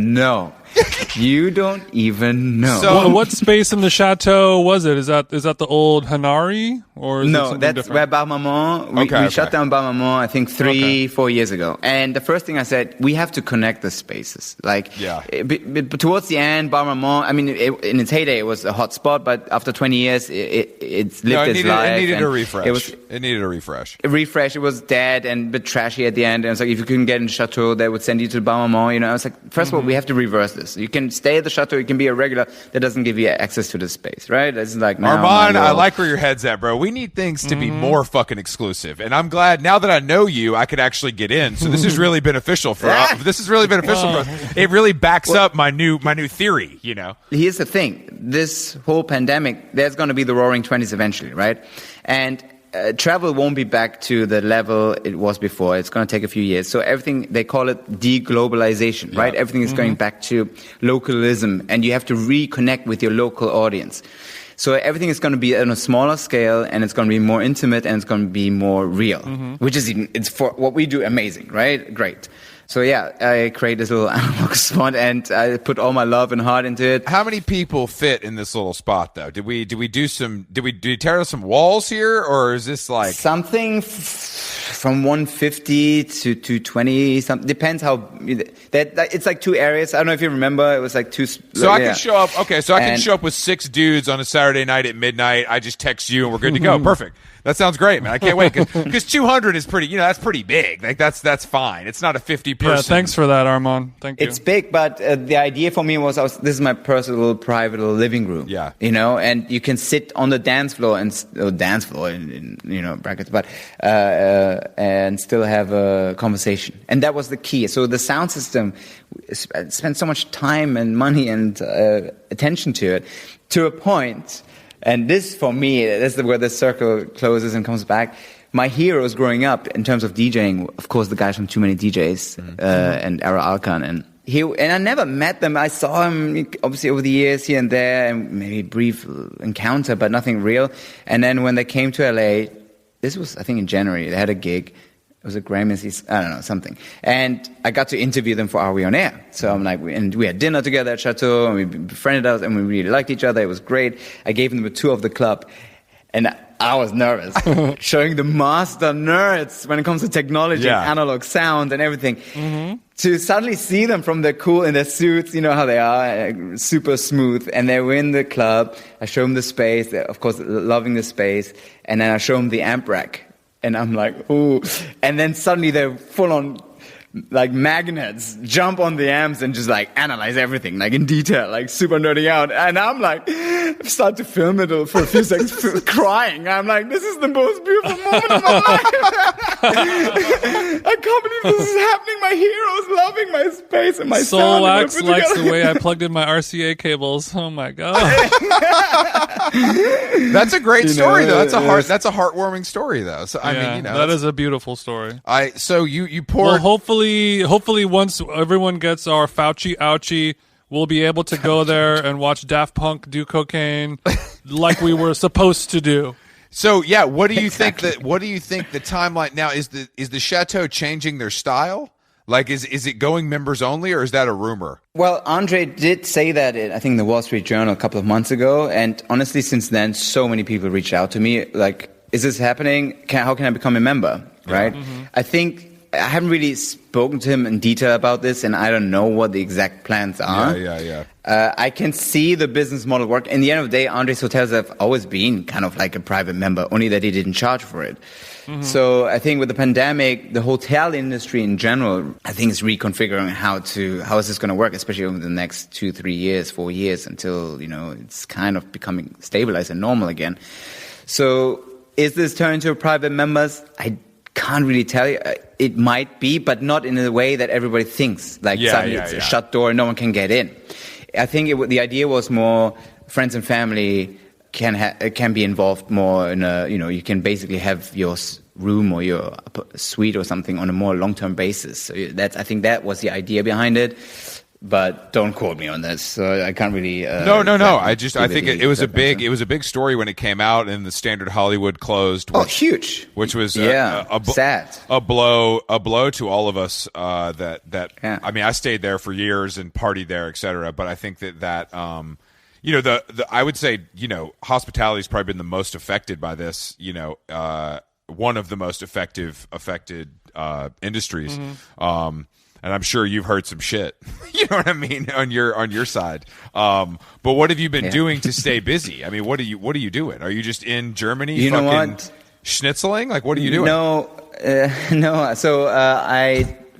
You don't even know. So what space in the chateau was it? Is that the old Hanari, or is no? It that's different? where Bar Marmont. We shut down Bar Marmont, I think 4 years ago. And the first thing I said, we have to connect the spaces. Like, but towards the end, Bar Marmont. I mean, in its heyday, it was a hot spot. But after 20 years, it's lived its life. It needed a refresh. It needed a refresh. A refresh. It was dead and a bit trashy at the end. And it's like, if you couldn't get in the chateau, they would send you to Bar Marmont. You know, it's like, first of all, we have to reverse this. You can stay at the chateau. You can be a regular. That doesn't give you access to the space, right? It's like, Arman, I like where your head's at, bro. We need things to be more fucking exclusive. And I'm glad now that I know you, I could actually get in. So this is really beneficial for us. This is really beneficial for us. It really backs up my new theory, you know. Here's the thing. This whole pandemic, there's going to be the roaring 20s eventually, right? And travel won't be back to the level it was before. It's going to take a few years. So everything, they call it deglobalization, right? Everything is going back to localism, and you have to reconnect with your local audience. So everything is going to be on a smaller scale, and it's going to be more intimate, and it's going to be more real, which is it's for what we do amazing, right? Great. So yeah, I create this little analog spot, and I put all my love and heart into it. How many people fit in this little spot, though? Did we tear down some walls here, or is this like something from 150 to 220? Something depends how that it's like 2 areas. I don't know if you remember. It was like 2. So I can show up. Okay, so I can show up with 6 dudes on a Saturday night at midnight. I just text you, and we're good to go. Perfect. That sounds great, man. I can't wait because 200 is pretty. You know, that's pretty big. Like that's fine. It's not a 50 person. Yeah, thanks for that, Arman. Thank you. It's big, but the idea for me was this is my personal, private little living room. Yeah, you know, and you can sit on the dance floor in you know brackets, but and still have a conversation. And that was the key. So the sound system spent so much time and money and attention to it, to a point. And this, for me, this is where the circle closes and comes back. My heroes growing up in terms of DJing, of course, the guys from Too Many DJs and Ara Alkan. And I never met them. I saw him, obviously, over the years here and there, and maybe a brief encounter, but nothing real. And then when they came to LA, this was, I think, in January, they had a gig. It was a Grammys, I don't know, something. And I got to interview them for Are We On Air? So I'm like, and we had dinner together at Chateau, and we befriended us, and we really liked each other. It was great. I gave them a tour of the club, and I was nervous. Showing the master nerds when it comes to technology and analog sound and everything. To suddenly see them from their cool in their suits, you know how they are, super smooth, and they were in the club. I show them the space, they're, of course, loving the space, and then I show them the amp rack. And I'm like, ooh. And then suddenly they're full on like magnets jump on the amps and just like analyze everything like in detail, like super nerding out. And I'm like, start to film it for a few seconds, crying. I'm like, this is the most beautiful moment of my life. I can't believe this is happening. My heroes loving my space and my sound. Soulwax likes the way I plugged in my RCA cables. Oh my god. That's a great story though. That's a heartwarming story though. So I mean, that is a beautiful story. So you pour. Well, hopefully once everyone gets our Fauci ouchie, we'll be able to go there and watch Daft Punk do cocaine like we were supposed to do. So yeah, what do you think the timeline now is? The Chateau changing their style? Like is it going members only, or is that a rumor? Well, Andre did say that I think in the Wall Street Journal a couple of months ago, and honestly, since then, so many people reached out to me like, "Is this happening? How can I become a member?" Right? Mm-hmm. I think I haven't really spoken to him in detail about this, and I don't know what the exact plans are. Yeah. I can see the business model work. In the end of the day, Andre's hotels have always been kind of like a private member, only that he didn't charge for it. Mm-hmm. So I think with the pandemic, the hotel industry in general, I think is reconfiguring how is this going to work, especially over the next 2, 3 years, 4 years until, it's kind of becoming stabilized and normal again. So is this turning to private members? I can't really tell you. It might be, but not in a way that everybody thinks. Like suddenly it's a shut door, no one can get in. I think the idea was more friends and family can be involved more in you can basically have your room or your suite or something on a more long-term basis. So I think that was the idea behind it. But don't quote me on this. So I can't really. No. I think it was a big story when it came out, and the Standard Hollywood closed. Huge. Which was sad. A blow to all of us. I mean, I stayed there for years and partied there, etc. But I think that I would say hospitality has probably been the most affected by this. One of the most affected industries. Mm-hmm. And I'm sure you've heard some shit, you know what I mean, on your side. But what have you been doing to stay busy? I mean, what are you doing? Are you just in Germany? You know what? Schnitzeling? Like, what are you doing? No. So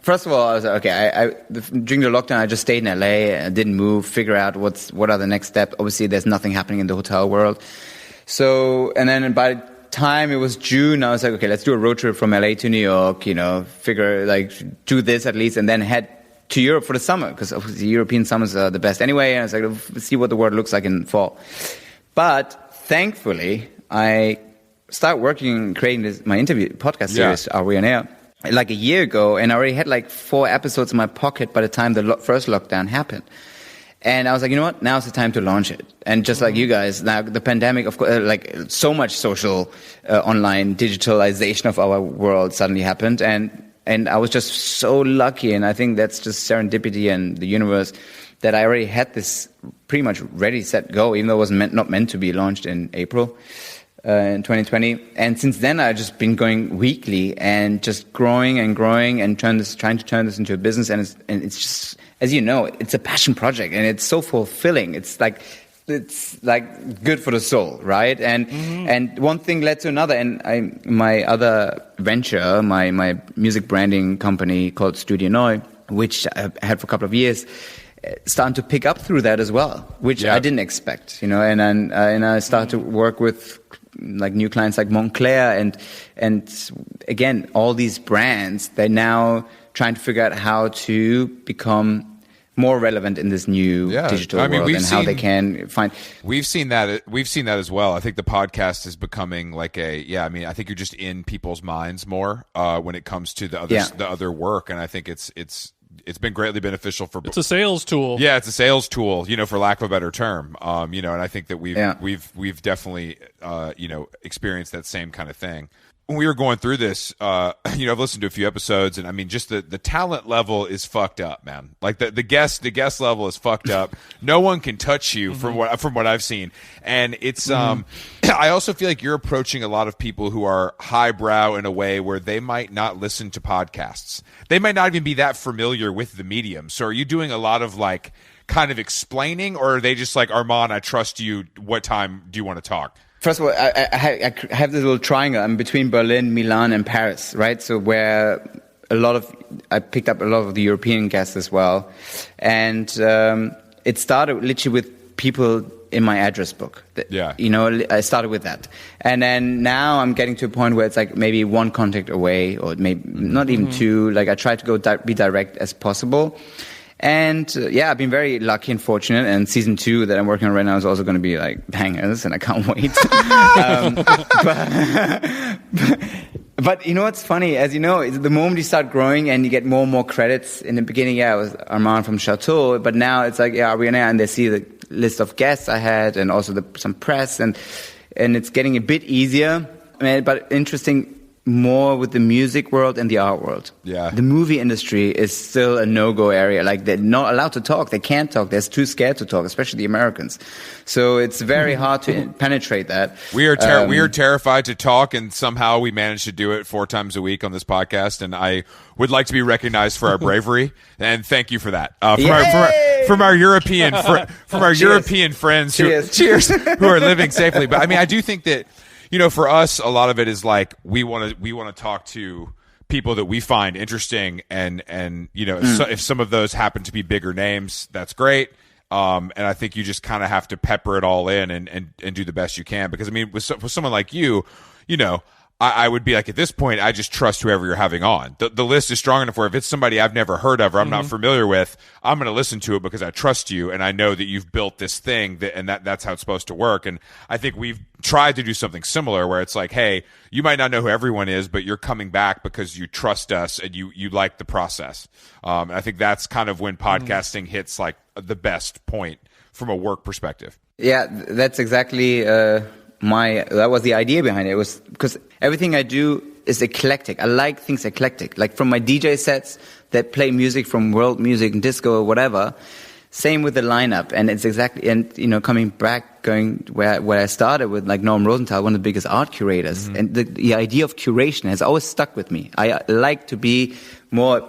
first of all, I was like, okay. During the lockdown, I just stayed in LA and didn't move. Figure out what are the next steps. Obviously, there's nothing happening in the hotel world. So, and then by time it was June, I was like, okay, let's do a road trip from LA to New York, do this at least, and then head to Europe for the summer, because obviously European summers are the best anyway, and I was like, let's see what the world looks like in fall. But thankfully, I started working, creating my interview podcast series, Are We On Air, like a year ago, and I already had like 4 episodes in my pocket by the time the first lockdown happened. And I was like, you know what? Now's the time to launch it. And just like you guys, now the pandemic, of course, like so much social, online digitalization of our world suddenly happened. And I was just so lucky. And I think that's just serendipity and the universe that I already had this pretty much ready, set, go, even though it was not meant to be launched in April in 2020. And since then, I've just been going weekly and just growing and trying to turn this into a business. And it's just, as you know, it's a passion project, and it's so fulfilling. It's like good for the soul, right? And one thing led to another. And my other venture, my music branding company called Studio Neu, which I had for a couple of years, started to pick up through that as well, which I didn't expect, And I started to work with like new clients like Montclair and again, all these brands. They're now trying to figure out how to become more relevant in this new digital world, and how they can find. We've seen that as well. I think the podcast is becoming like I think you're just in people's minds more when it comes to the other work, and I think it's been greatly beneficial for. It's a sales tool. Yeah, it's a sales tool, for lack of a better term. And I think that we've definitely experienced that same kind of thing. When we were going through this, I've listened to a few episodes, and I mean, just the talent level is fucked up, man. Like the guest level is fucked up. No one can touch you from what I've seen, and it's I also feel like you're approaching a lot of people who are highbrow in a way where they might not listen to podcasts. They might not even be that familiar with the medium. So, are you doing a lot of like kind of explaining, or are they just like, Arman, I trust you. What time do you want to talk? First of all, I have this little triangle. I'm between Berlin, Milan, and Paris, right? So where I picked up a lot of the European guests as well. And it started literally with people in my address book. Yeah. I started with that. And then now I'm getting to a point where it's like maybe one contact away, or maybe not even two. Like I try to be direct as possible. And I've been very lucky and fortunate. And season 2 that I'm working on right now is also going to be like bangers, and I can't wait. But you know what's funny? As you know, the moment you start growing and you get more and more credits. In the beginning, it was Arman from Chateau, but now it's like Ariana, and they see the list of guests I had, and also some press, and it's getting a bit easier. But interesting. More with the music world and the art world. Yeah. The movie industry is still a no-go area. Like, they're not allowed to talk. They can't talk. They're too scared to talk, especially the Americans. So it's very hard to penetrate that. We are terrified to talk, and somehow we manage to do it 4 times a week on this podcast. And I would like to be recognized for our bravery, and thank you for that. From our European European friends who are living safely. But I mean, I do think that, for us, a lot of it is like we want to talk to people that we find interesting, and if some of those happen to be bigger names, that's great. And I think you just kind of have to pepper it all in and do the best you can, because I mean, with someone like you, I would be like, at this point, I just trust whoever you're having on. The list is strong enough where if it's somebody I've never heard of or I'm not familiar with, I'm going to listen to it because I trust you and I know that you've built this thing that's how it's supposed to work. And I think we've tried to do something similar where it's like, hey, you might not know who everyone is, but you're coming back because you trust us and you like the process. And I think that's kind of when podcasting hits like the best point from a work perspective. Yeah, that's exactly that was the idea behind it. It was because everything I do is eclectic. I like things eclectic. Like from my DJ sets that play music from world music and disco or whatever. Same with the lineup. And it's exactly, and coming back, going where I started with like Norm Rosenthal, one of the biggest art curators. And the idea of curation has always stuck with me. I like to be more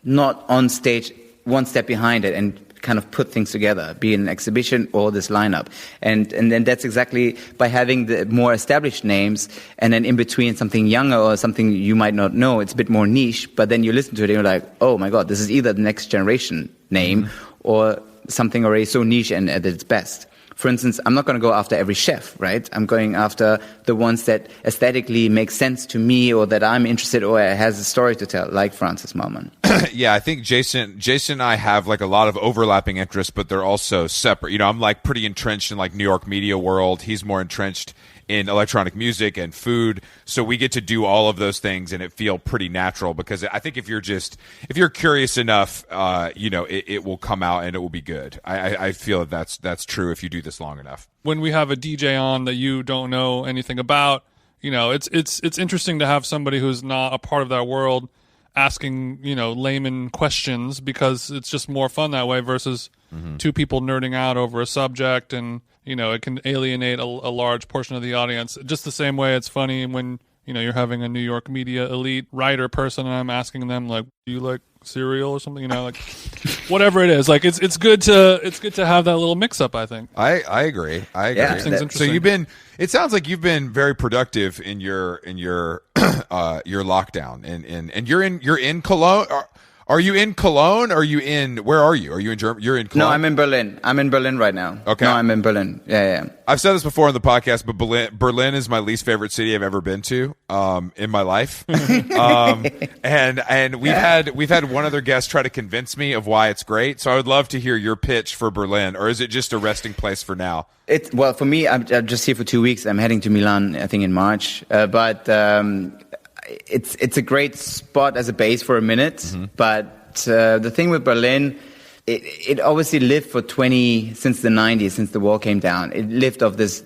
not on stage, one step behind it, and kind of put things together, be it an exhibition or this lineup. And then that's exactly by having the more established names, and then in between something younger or something you might not know, it's a bit more niche, but then you listen to it and you're like, oh my God, this is either the next generation name or something already so niche and at its best. For instance, I'm not going to go after every chef, right? I'm going after the ones that aesthetically make sense to me, or that I'm interested, or has a story to tell, like Francis Malman. Yeah, I think Jason and I have like a lot of overlapping interests, but they're also separate. I'm like pretty entrenched in like New York media world. He's more entrenched in electronic music and food. So we get to do all of those things, and it feel pretty natural, because I think if you're curious enough, it will come out and it will be good. I feel that's true if you do this long enough. When we have a DJ on that you don't know anything about, it's interesting to have somebody who's not a part of that world asking, layman questions, because it's just more fun that way versus two people nerding out over a subject, and it can alienate a large portion of the audience. Just the same way it's funny when you're having a New York media elite writer person, and I'm asking them like, do you like cereal or something? Like whatever it is. Like it's good to have that little mix up, I think. I agree. Yeah, so it sounds like you've been very productive in your your lockdown, and you're in Cologne. Are you in Cologne? Or where are you? Are you in Germany? You're in Cologne? No, I'm in Berlin. I'm in Berlin right now. Okay. No, I'm in Berlin. Yeah. I've said this before on the podcast, but Berlin is my least favorite city I've ever been to in my life. And we've had one other guest try to convince me of why it's great. So I would love to hear your pitch for Berlin, or is it just a resting place for now? Well, for me, I'm just here for 2 weeks. I'm heading to Milan, I think, in March. But it's a great spot as a base for a minute, but the thing with Berlin, it obviously lived since the 90s, since the wall came down. It lived off this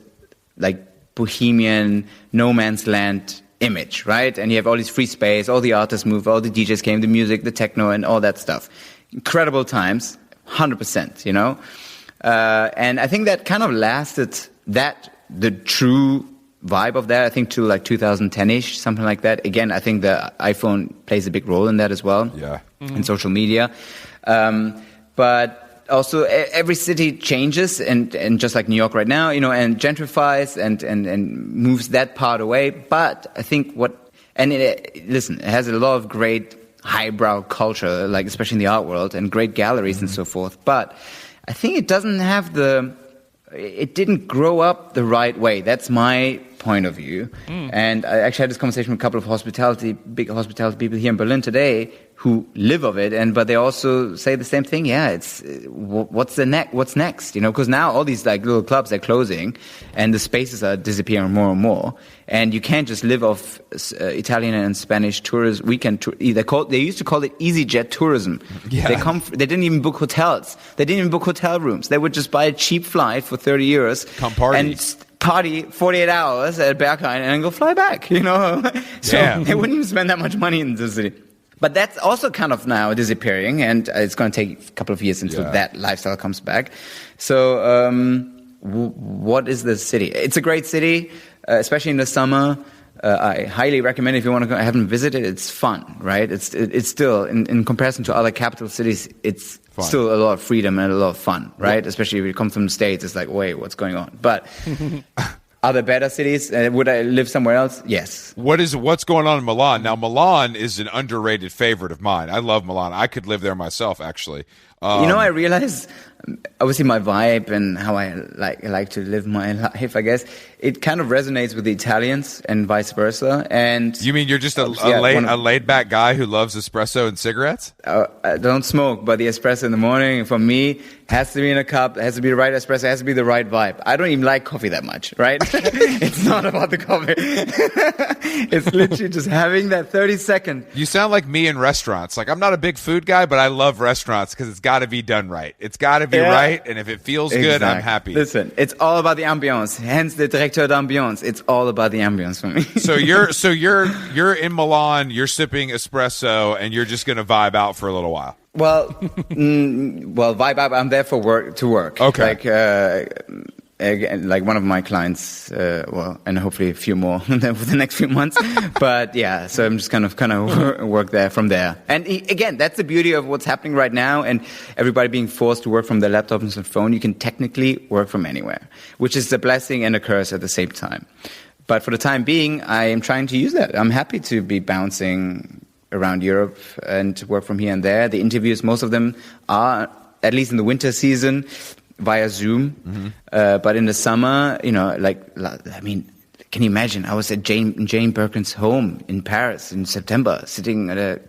like bohemian no man's land image, right? And you have all this free space, all the artists moved, all the DJs came, the music, the techno, and all that stuff. Incredible times, 100%, and I think that kind of lasted, the true vibe of that, I think, to like 2010-ish, something like that. Again, I think the iPhone plays a big role in that as well. Yeah. And social media. But also every city changes, and just like New York right now, and gentrifies and moves that part away. But I think it has a lot of great highbrow culture, like especially in the art world, and great galleries and so forth. But I think it doesn't have it didn't grow up the right way. That's my point of view. And I actually had this conversation with a couple of big hospitality people here in Berlin today who live of it, but they also say the same thing. Yeah, it's what's next? Because now all these like little clubs are closing, and the spaces are disappearing more and more. And you can't just live off Italian and Spanish tourist weekend. They used to call it EasyJet tourism. Yeah. They didn't even book hotels. They didn't even book hotel rooms. They would just buy a cheap flight for 30 euros. Come party. And party 48 hours at Berghain and then go fly back, So they wouldn't even spend that much money in the city. But that's also kind of now disappearing, and it's going to take a couple of years until that lifestyle comes back. So what is the city? It's a great city, especially in the summer. I highly recommend if you want to go. I haven't visited. It's fun, right? It's still, in comparison to other capital cities, it's fun. Still a lot of freedom and a lot of fun, right? Yeah. Especially if you come from the States, it's like, wait, what's going on? But are there better cities? Would I live somewhere else? Yes. What's going on in Milan? Now, Milan is an underrated favorite of mine. I love Milan. I could live there myself, actually. I realize, obviously, my vibe and how I like to live my life, I guess, it kind of resonates with the Italians and vice versa. And you mean you're just a laid-back guy who loves espresso and cigarettes? I don't smoke, but the espresso in the morning, for me, has to be in a cup, it has to be the right espresso, it has to be the right vibe. I don't even like coffee that much, right? It's not about the coffee. It's literally just having that 30-second. You sound like me in restaurants. Like, I'm not a big food guy, but I love restaurants because it's got to be done right. It's got to be right, and if it feels good, I'm happy. Listen, it's all about the ambiance. Hence the directeur d'ambiance. It's all about the ambiance for me. So you're in Milan, you're sipping espresso, and you're just going to vibe out for a little while. Well, vibe out. I'm there for work. Okay. Like one of my clients, and hopefully a few more for the next few months. But yeah, so I'm just kind of work there from there. And again, that's the beauty of what's happening right now, and everybody being forced to work from their laptop and phone. You can technically work from anywhere, which is a blessing and a curse at the same time. But for the time being, I am trying to use that. I'm happy to be bouncing around Europe and work from here and there. The interviews, most of them are, at least in the winter season, via Zoom. Mm-hmm. But in the summer, can you imagine? I was at Jane Birkin's home in Paris in September, sitting at a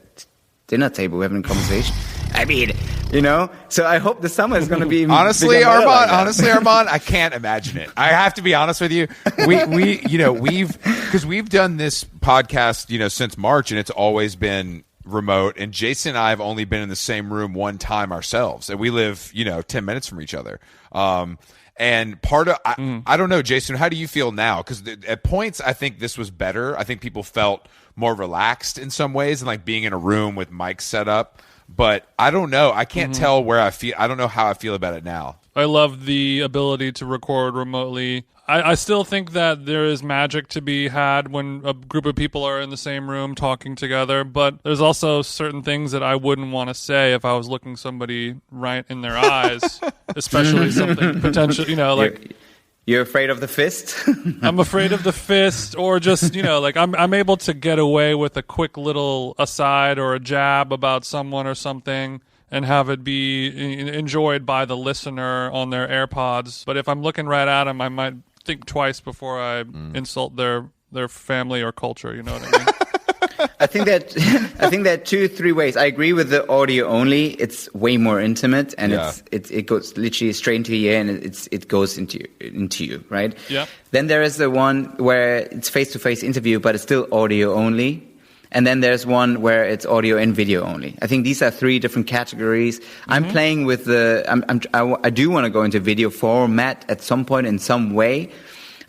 dinner table having a conversation. I mean, so I hope the summer is going to be honestly, Arman, I can't imagine it. I have to be honest with you. We've done this podcast, since March, and it's always been remote, and Jason and I have only been in the same room one time ourselves, and we live 10 minutes from each other. And part of I don't know, Jason, how do you feel now? Because at points I think this was better. I think people felt more relaxed in some ways, and like being in a room with mics set up. But I don't know. I can't tell where I feel. I don't know how I feel about it now. I love the ability to record remotely. I still think that there is magic to be had when a group of people are in the same room talking together, but there's also certain things that I wouldn't want to say if I was looking somebody right in their eyes, especially something potential, You're afraid of the fist? I'm afraid of the fist, or just, I'm able to get away with a quick little aside or a jab about someone or something and have it be enjoyed by the listener on their AirPods. But if I'm looking right at them, I might think twice before I insult their family or culture. You know what I mean? I think that 2-3 ways. I agree with the audio only. It's way more intimate, and it goes literally straight into your ear, and it goes into you, right? Yeah. Then there is the one where it's face-to-face interview, but it's still audio only. And then there's one where it's audio and video only. I think these are 3 different categories. Mm-hmm. I'm playing with I do want to go into video format at some point in some way.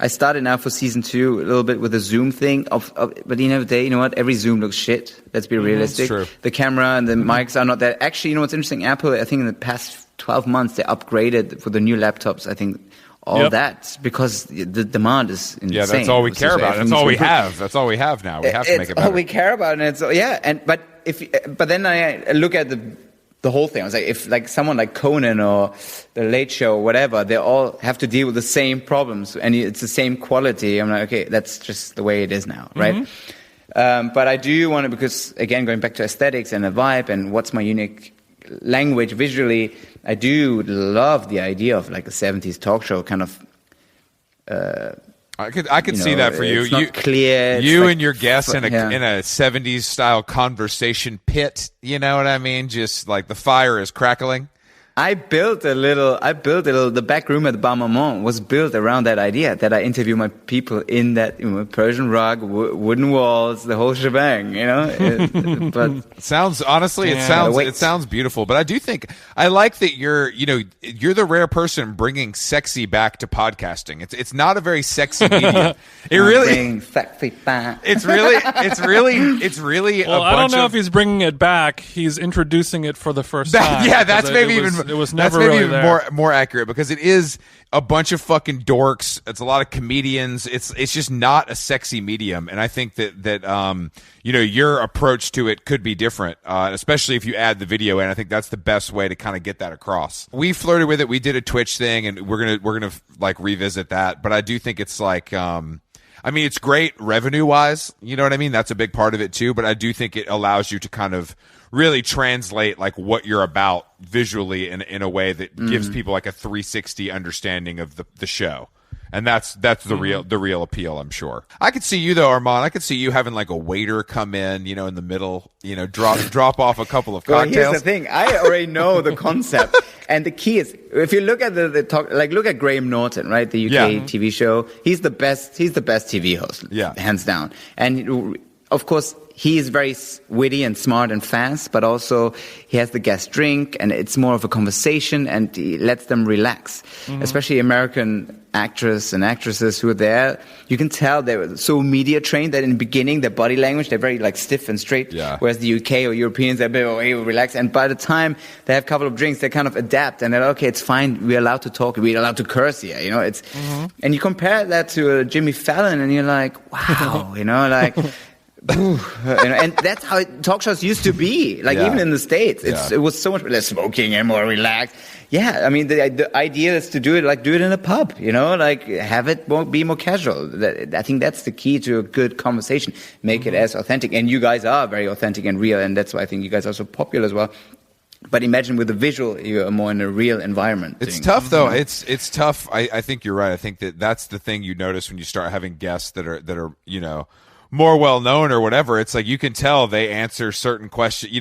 I started now for season 2 a little bit with the Zoom thing. But at the end of the day, you know what? Every Zoom looks shit. Let's be realistic. True. The camera and the mics are not that. Actually, what's interesting? Apple, I think in the past 12 months, they upgraded for the new laptops. I think that because the demand is insane. Yeah, that's all we care about. That's all we have. That's all we have now. We have to make it better. All we care about, and but then I look at the whole thing. I was like, if like someone like Conan or The Late Show or whatever, they all have to deal with the same problems and it's the same quality. I'm like, okay, that's just the way it is now, right? But I do want to, because again, going back to aesthetics and the vibe and what's my unique language visually, I do love the idea of like a 70s talk show kind of. I could see that for you. It's not clear. You like, and your guests in a 70s style conversation pit. You know what I mean? Just like the fire is crackling. I built a little, the back room at the Bar Maman was built around that idea that I interview my people in that Persian rug, wooden walls, the whole shebang, but it sounds beautiful, but I do think, I like that you're the rare person bringing sexy back to podcasting. It's not a very sexy medium. Bringing sexy back. It's really well, I don't know if he's bringing it back. He's introducing it for the first time. Yeah, that's maybe even it was never really there. more accurate, because it is a bunch of fucking dorks. It's a lot of comedians. It's just not a sexy medium, and I think that your approach to it could be different, especially if you add the video in. I think that's the best way to kind of get that across. We flirted with it. We did a Twitch thing, and we're gonna like revisit that. But I do think it's like. It's great revenue-wise, you know what I mean? That's a big part of it too, but I do think it allows you to kind of really translate like what you're about visually in a way that gives people like a 360 understanding of the show. And that's the real appeal, I'm sure. I could see you though, Arman. I could see you having like a waiter come in, in the middle, drop off a couple of cocktails. Well, here's the thing. I already know the concept. And the key is, if you look at the talk, like look at Graham Norton, right? The UK TV show. He's the best TV host. Yeah. Hands down. And of course, he is very witty and smart and fast, but also he has the guest drink and it's more of a conversation and he lets them relax. Especially American actors and actresses who are there. You can tell they were so media trained that in the beginning, their body language, they're very like stiff and straight. Yeah. Whereas the UK or Europeans, they're a bit relaxed. And by the time they have a couple of drinks, they kind of adapt and they're like, okay, it's fine. We're allowed to talk. We're allowed to curse here. It's, and you compare that to Jimmy Fallon and you're like, wow, and that's how talk shows used to be. Like even in the States, it was so much less smoking and more relaxed. Yeah, the idea is to do it in a pub. Like have it be more casual. I think that's the key to a good conversation. Make it as authentic. And you guys are very authentic and real, and that's why I think you guys are so popular as well. But imagine with the visual, you're more in a real environment. It's tough though. It's tough. I think you're right. I think that's the thing you notice when you start having guests that are more well-known or whatever. It's like you can tell they answer certain questions.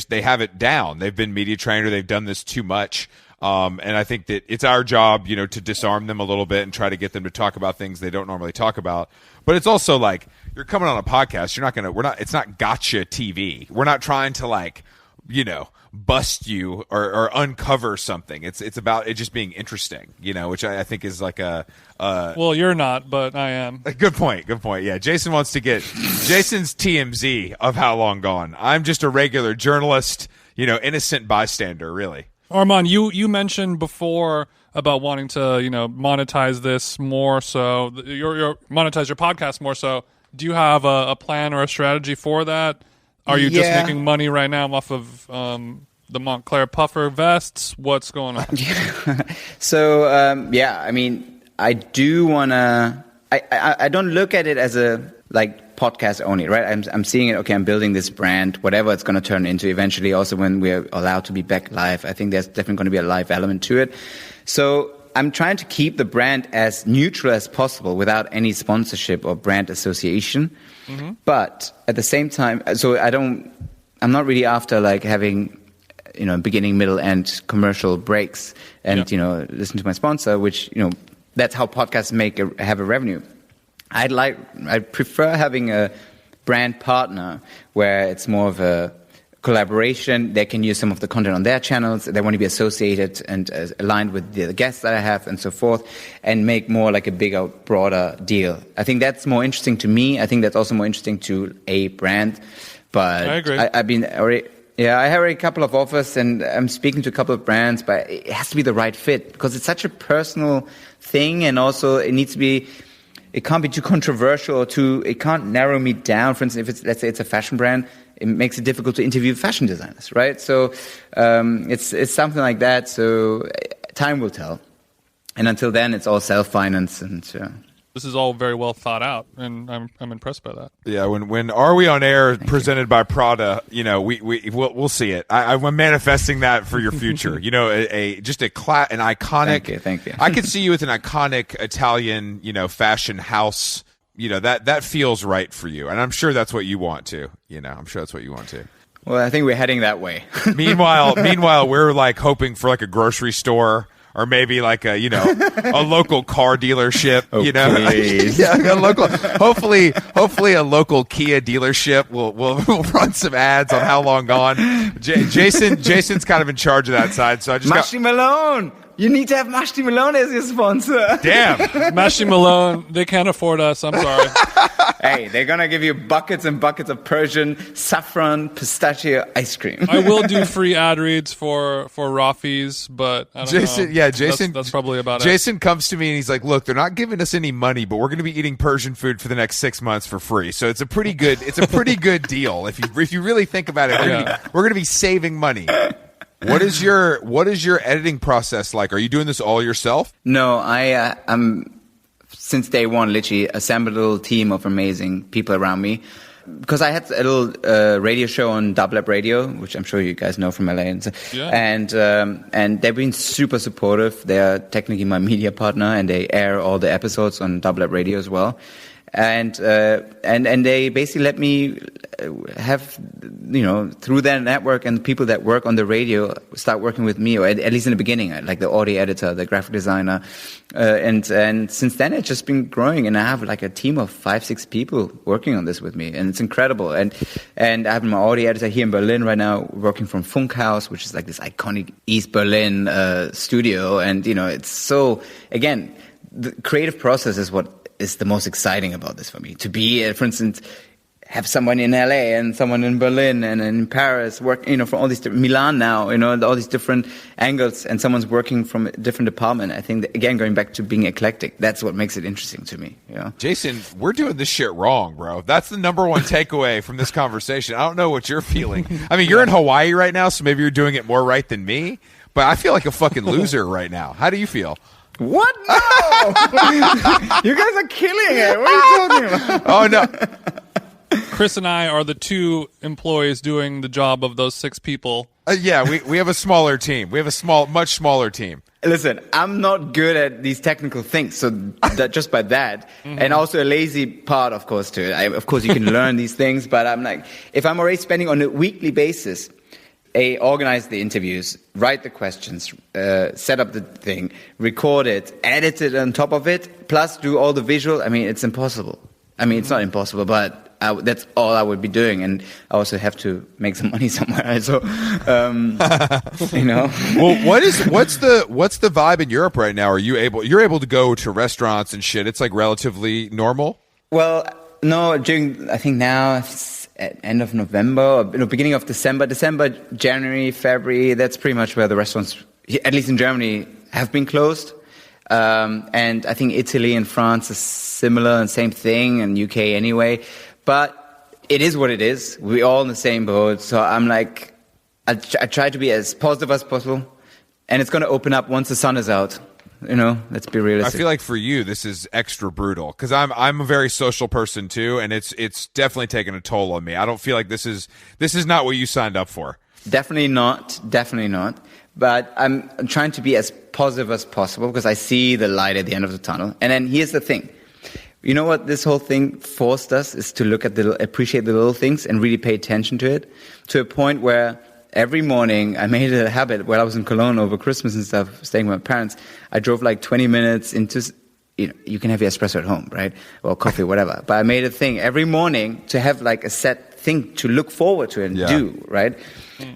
They have it down. They've been media trained or they've done this too much. And I think that it's our job, to disarm them a little bit and try to get them to talk about things they don't normally talk about. But it's also like you're coming on a podcast. It's not gotcha TV. We're not trying to bust you or uncover something. It's about it just being interesting, which I think is like well, you're not, but I am. Good point. Yeah, Jason wants to get Jason's TMZ of How Long Gone. I'm just a regular journalist, innocent bystander, really. Arman, you mentioned before about wanting to, monetize this more so, monetize your podcast more so. Do you have a plan or a strategy for that? Are you just making money right now off of the Montclair puffer vests? What's going on? So, I do want to... I don't look at it as a podcast only, right? I'm seeing it, okay, I'm building this brand, whatever it's going to turn into eventually, also when we're allowed to be back live. I think there's definitely going to be a live element to it. So I'm trying to keep the brand as neutral as possible without any sponsorship or brand association. But at the same time, so I'm not really after having, beginning, middle, end commercial breaks and, listen to my sponsor, which, that's how podcasts have a revenue. I prefer having a brand partner where it's more of a collaboration. They can use some of the content on their channels. They want to be associated and aligned with the guests that I have and so forth, and make more like a bigger, broader deal. I think that's more interesting to me. I think that's also more interesting to a brand. But I agree. I have already a couple of offers and I'm speaking to a couple of brands, but it has to be the right fit because it's such a personal thing, and also it can't be too controversial or it can't narrow me down. For instance, if let's say it's a fashion brand, it makes it difficult to interview fashion designers, right? So it's something like that. So time will tell. And until then, it's all self-finance and. This is all very well thought out, and I'm impressed by that. Yeah, when Are We On Air presented by Prada, we'll see it. I'm manifesting that for your future. An iconic. Thank you. I could see you with an iconic Italian, fashion house. That feels right for you, and I'm sure that's what you want to. I'm sure that's what you want to. Well, I think we're heading that way. Meanwhile, we're like hoping for like a grocery store. Or maybe like a local car dealership, Please. Yeah, a local. Hopefully a local Kia dealership will run some ads on How Long Gone. Jason's kind of in charge of that side, so I just Mashti Malone. You need to have Mashti Malone as your sponsor. Damn, Mashti Malone, they can't afford us. I'm sorry. Hey, they're gonna give you buckets and buckets of Persian saffron pistachio ice cream. I will do free ad reads for Rafi's, but I don't know. Yeah, Jason. That's probably about it. Jason comes to me and he's like, "Look, they're not giving us any money, but we're going to be eating Persian food for the next 6 months for free. So it's a pretty good deal if you really think about it. We're going to be saving money." What is your editing process like? Are you doing this all yourself? No, I'm since day one literally assembled a little team of amazing people around me. Because I had a little radio show on Double Up Radio, which I'm sure you guys know from LA, and they've been super supportive. They are technically my media partner, and they air all the episodes on Double Up Radio as well. And they basically let me have, through their network and people that work on the radio start working with me, or at least in the beginning, like the audio editor, the graphic designer. And since then it's just been growing, and I have like a team of 5-6 people working on this with me, and it's incredible. And I have my audio editor here in Berlin right now working from Funkhaus, which is like this iconic East Berlin studio. And, it's so, again, the creative process is what is the most exciting about this for me. To be, for instance, have someone in LA and someone in Berlin and in Paris work, from all these Milan now, all these different angles, and someone's working from a different department. I think that, again, going back to being eclectic, that's what makes it interesting to me. Jason, we're doing this shit wrong, bro. That's the number one takeaway from this conversation. I don't know what you're feeling. I mean, you're in Hawaii right now, so maybe you're doing it more right than me, but I feel like a fucking loser right now. How do you feel? What? No! You guys are killing it. What are you talking about? Oh, no. Chris and I are the 2 employees doing the job of those 6 people. Yeah, we have a smaller team. We have a much smaller team. Listen, I'm not good at these technical things, so that just by that, and also a lazy part, of course, to it. Of course, you can learn these things, but I'm like, if I'm already spending on a weekly basis, organize the interviews, write the questions, set up the thing, record it, edit it on top of it, plus do all the visual. I mean, it's impossible. I mean, it's not impossible, but that's all I would be doing, and I also have to make some money somewhere. So, Well, what's the vibe in Europe right now? You're able to go to restaurants and shit? It's like relatively normal. Well, no, I think now it's at end of November, or beginning of December, January, February. That's pretty much where the restaurants, at least in Germany, have been closed. And I think Italy and France is similar and same thing, and UK anyway. But it is what it is. We're all in the same boat. So I'm like, I try to be as positive as possible. And it's going to open up once the sun is out. Let's be realistic. I feel like for you, this is extra brutal because I'm a very social person too, and it's definitely taken a toll on me. I don't feel like this is not what you signed up for. Definitely not. But I'm trying to be as positive as possible because I see the light at the end of the tunnel. And then here's the thing. You know what this whole thing forced us is to appreciate the little things and really pay attention to it, to a point where every morning I made it a habit. While I was in Cologne over Christmas and stuff, staying with my parents, I drove like 20 minutes into, you can have your espresso at home, right? Or coffee, whatever. But I made a thing every morning to have like a set thing to look forward to and do, right?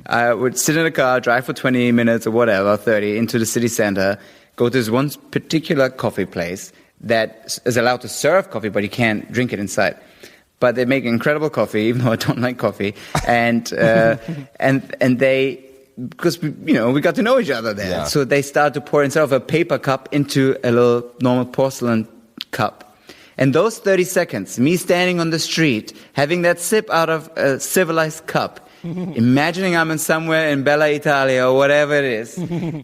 I would sit in a car, drive for 20 minutes or whatever, 30, into the city center, go to this one particular coffee place that is allowed to serve coffee, but you can't drink it inside. But they make incredible coffee, even though I don't like coffee. And they, because we got to know each other there. Yeah. So they started to pour instead of a paper cup into a little normal porcelain cup. And those 30 seconds, me standing on the street, having that sip out of a civilized cup, imagining I'm in somewhere in Bella Italia or whatever it is,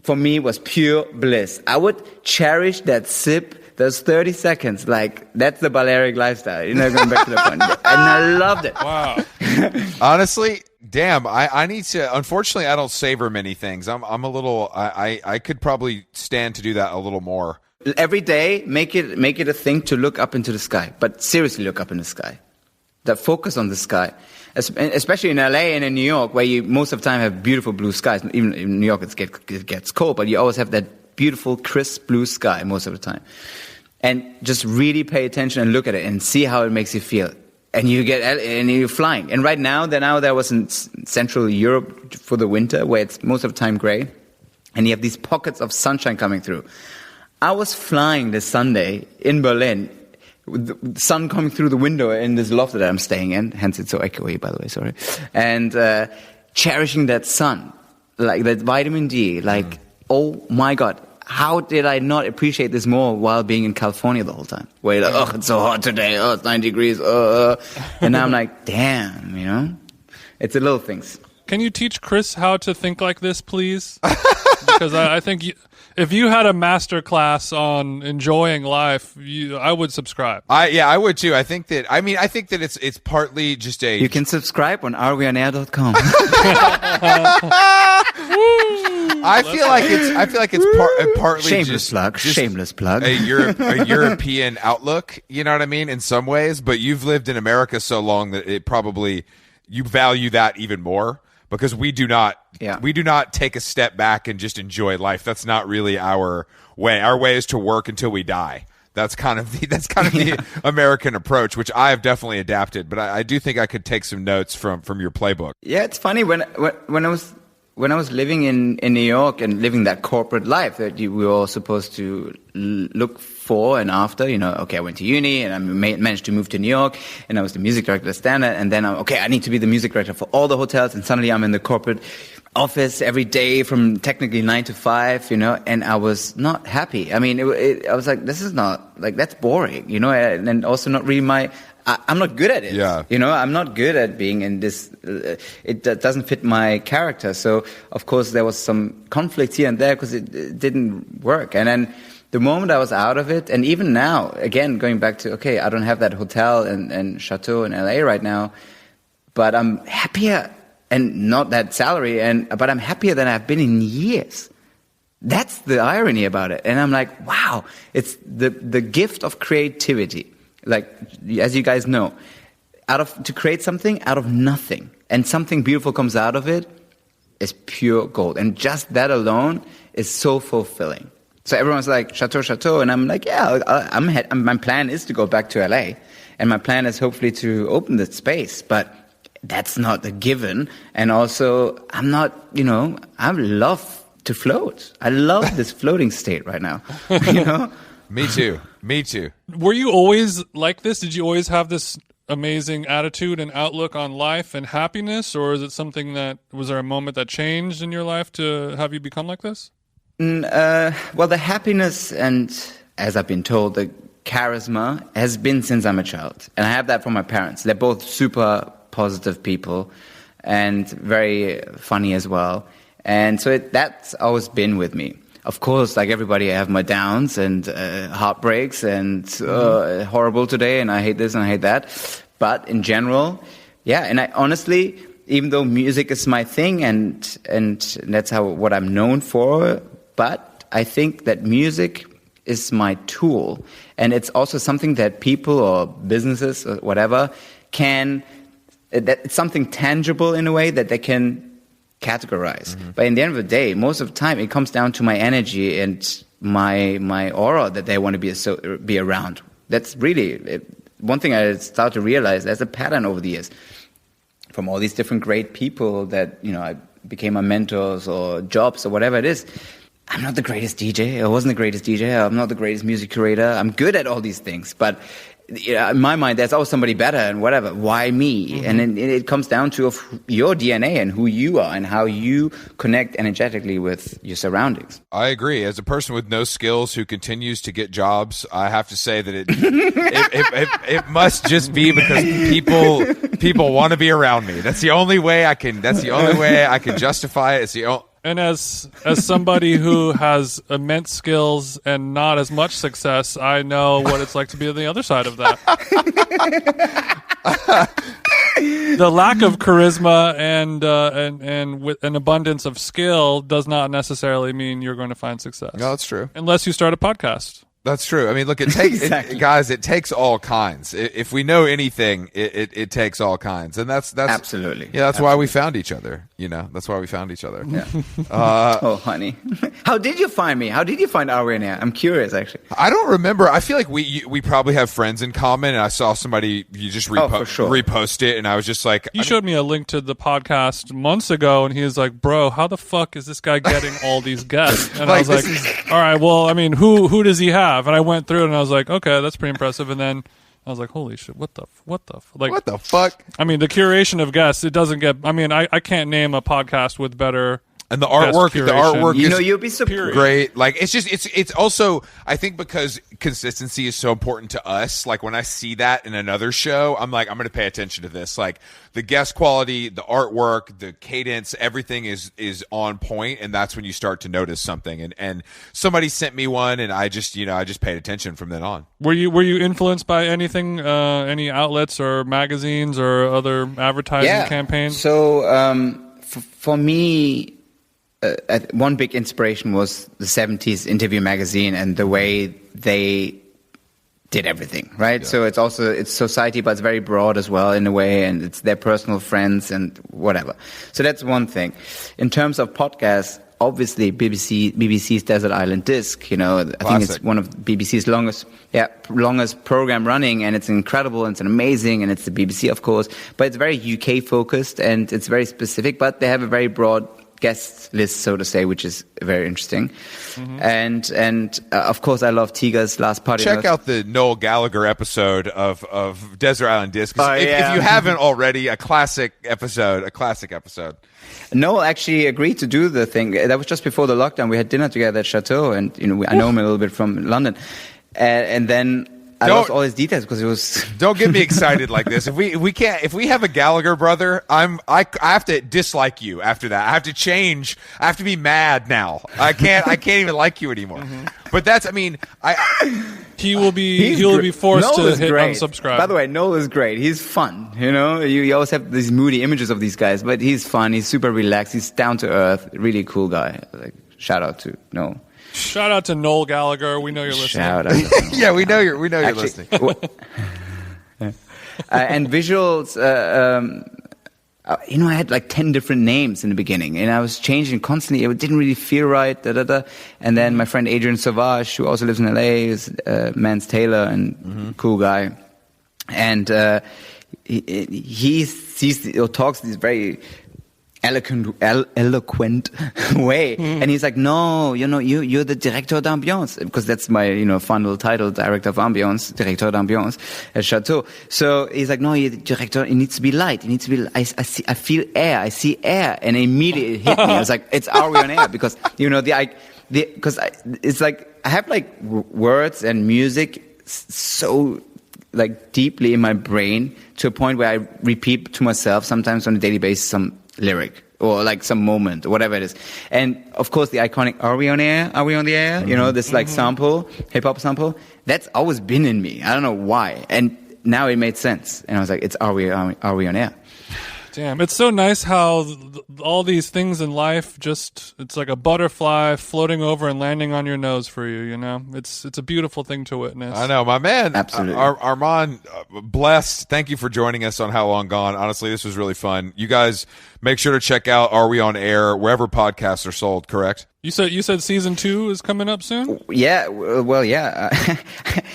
for me was pure bliss. I would cherish that sip, those 30 seconds, like that's the Balearic lifestyle. Going back to the point. And I loved it. Wow. Honestly, damn, I need to. Unfortunately, I don't savor many things. I'm a little. I could probably stand to do that a little more. Every day, make it a thing to look up into the sky, but seriously look up in the sky. That focus on the sky, especially in LA and in New York, where you most of the time have beautiful blue skies. Even in New York, it gets cold, but you always have that beautiful, crisp blue sky most of the time. And just really pay attention and look at it and see how it makes you feel. And you're flying. And right now I was in Central Europe for the winter, where it's most of the time gray, and you have these pockets of sunshine coming through. I was flying this Sunday in Berlin, with the sun coming through the window in this loft that I'm staying in, hence it's so echoey, by the way, sorry, and cherishing that sun, like that vitamin D, like, oh my God, how did I not appreciate this more while being in California the whole time? Where you're like, oh, it's so hot today, oh, it's 9 degrees, and now I'm like, damn, it's the little things. Can you teach Chris how to think like this, please? Because I think if you had a master class on enjoying life, I would subscribe. I would too. I think that it's partly just a. You can subscribe on areweonair.com. I feel like it's partly shameless plug. A European outlook. You know what I mean? In some ways, but you've lived in America so long that it probably you value that even more. Because we do not take a step back and just enjoy life. That's not really our way. Our way is to work until we die. That's kind of the American approach, which I have definitely adapted. But I do think I could take some notes from your playbook. Yeah, it's funny when I was living in New York and living that corporate life that we were all supposed to look for and after, okay, I went to uni and I managed to move to New York and I was the music director at Standard, and then I need to be the music director for all the hotels, and suddenly I'm in the corporate office every day from technically 9 to 5, and I was not happy. I mean, I was like, this is not, like, that's boring, and also not really I'm not good at it. Yeah. I'm not good at being in this. It doesn't fit my character. So, of course, there was some conflict here and there because it didn't work. And then the moment I was out of it, and even now, again, going back to, okay, I don't have that hotel and chateau in LA right now, but I'm happier, and not that salary, but I'm happier than I've been in years. That's the irony about it. And I'm like, wow, it's the gift of creativity. Like, as you guys know, to create something out of nothing, and something beautiful comes out of it, is pure gold. And just that alone is so fulfilling. So everyone's like, chateau, and I'm like, yeah, my plan is to go back to LA, and my plan is hopefully to open the space, but that's not a given. And also, I'm not, I love to float. I love this floating state right now, Me too. Were you always like this? Did you always have this amazing attitude and outlook on life and happiness? Or is it something was there a moment that changed in your life to have you become like this? Well, the happiness and, as I've been told, the charisma has been since I'm a child. And I have that from my parents. They're both super positive people and very funny as well. And so that's always been with me. Of course, like everybody, I have my downs and heartbreaks and horrible today, and I hate this and I hate that. But in general, yeah. And I honestly, even though music is my thing and that's what I'm known for, but I think that music is my tool, and it's also something that people or businesses or whatever that it's something tangible in a way that they can categorize. Mm-hmm. But in the end of the day, most of the time, it comes down to my energy and my aura that they want to be around. That's really one thing I started to realize. There's a pattern over the years from all these different great people that I became my mentors or jobs or whatever it is. I'm not the greatest DJ. I wasn't the greatest DJ. I'm not the greatest music curator. I'm good at all these things, but in my mind, there's always somebody better and whatever. Why me? And then it comes down to of your DNA and who you are and how you connect energetically with your surroundings. I agree. As a person with no skills who continues to get jobs, I have to say that it must just be because people want to be around me. That's the only way I can justify it. It's the only. And as somebody who has immense skills and not as much success, I know what it's like to be on the other side of that. The lack of charisma and with an abundance of skill does not necessarily mean you're going to find success. No, that's true. Unless you start a podcast. That's true. I mean, look, it takes Exactly. guys. It takes all kinds. If we know anything, it takes all kinds, and that's Absolutely. Yeah, that's why we found each other. That's why we found each other. Yeah. Oh, honey, how did you find me? How did you find Arman? I'm curious, actually. I don't remember. I feel like we probably have friends in common, and I saw somebody you just for sure. repost it, and I was just like, You showed me a link to the podcast months ago, and he was like, "Bro, how the fuck is this guy getting all these guests?" And I was like, "All right, well, I mean, who does he have?" And I went through it, and I was like, "Okay, that's pretty impressive." And then I was like, "Holy shit, what the fuck? I mean, the curation of guests, it doesn't get. I mean, I can't name a podcast with better. And the artwork is you'll be surprised. great. Like it's also, I think, because consistency is so important to us. Like when I see that in another show, I'm like, I'm going to pay attention to this. Like the guest quality, the artwork, the cadence, everything is on point, and that's when you start to notice something. And somebody sent me one, and I just paid attention from then on. Were you influenced by anything, any outlets or magazines or other advertising campaigns? So for me. One big inspiration was the 70s Interview magazine and the way they did everything, right? Yeah. So it's society, but it's very broad as well in a way, and it's their personal friends and whatever. So that's one thing. In terms of podcasts, obviously BBC's Desert Island Disc, I think it's one of BBC's longest program running, and it's incredible and it's amazing, and it's the BBC, of course, but it's very UK focused and it's very specific, but they have a very broad guest list, so to say, which is very interesting. And of course, I love Tiga's Last Party. Check out the Noel Gallagher episode of Desert Island Disc. If you haven't already, a classic episode. Noel actually agreed to do the thing. That was just before the lockdown. We had dinner together at Chateau, and I know him a little bit from London. And then I lost all his details because it was. Don't get me excited like this. If we have a Gallagher brother, I have to dislike you after that. I have to change. I have to be mad now. I can't even like you anymore. But that's. I mean, he will be forced to hit unsubscribe. By the way, Noel is great. He's fun. You always have these moody images of these guys, but he's fun. He's super relaxed. He's down to earth. Really cool guy. Shout out to Noel. Shout out to Noel Gallagher. We know you're listening. Shout out. Yeah, we know you're listening. And visuals. I had like 10 different names in the beginning, and I was changing constantly. It didn't really feel right. And then my friend Adrian Sauvage, who also lives in LA, is Mans Taylor and cool guy, and he talks these very eloquent way, and he's like, no, you're the director d'ambiance, because that's my fun little title, director of ambiance, director d'ambiance at Chateau. So he's like, no, you're the director. It needs to be light. It needs to be. I feel air. I see air, and immediately it hit me. I was like, it's Are We on Air? Because because it's like I have like words and music so like deeply in my brain to a point where I repeat to myself sometimes on a daily basis some lyric or like some moment or whatever it is. And of course the iconic Are We on Air? Are We on the Air? This like sample, hip hop sample, that's always been in me. I don't know why. And now it made sense. And I was like, it's Are We on Air? Damn, it's so nice how all these things in life it's like a butterfly floating over and landing on your nose for you, It's a beautiful thing to witness. I know, my man. Absolutely. Arman, blessed. Thank you for joining us on How Long Gone. Honestly, this was really fun. You guys make sure to check out Are We on Air wherever podcasts are sold, correct? You said season 2 is coming up soon? Yeah, well, yeah.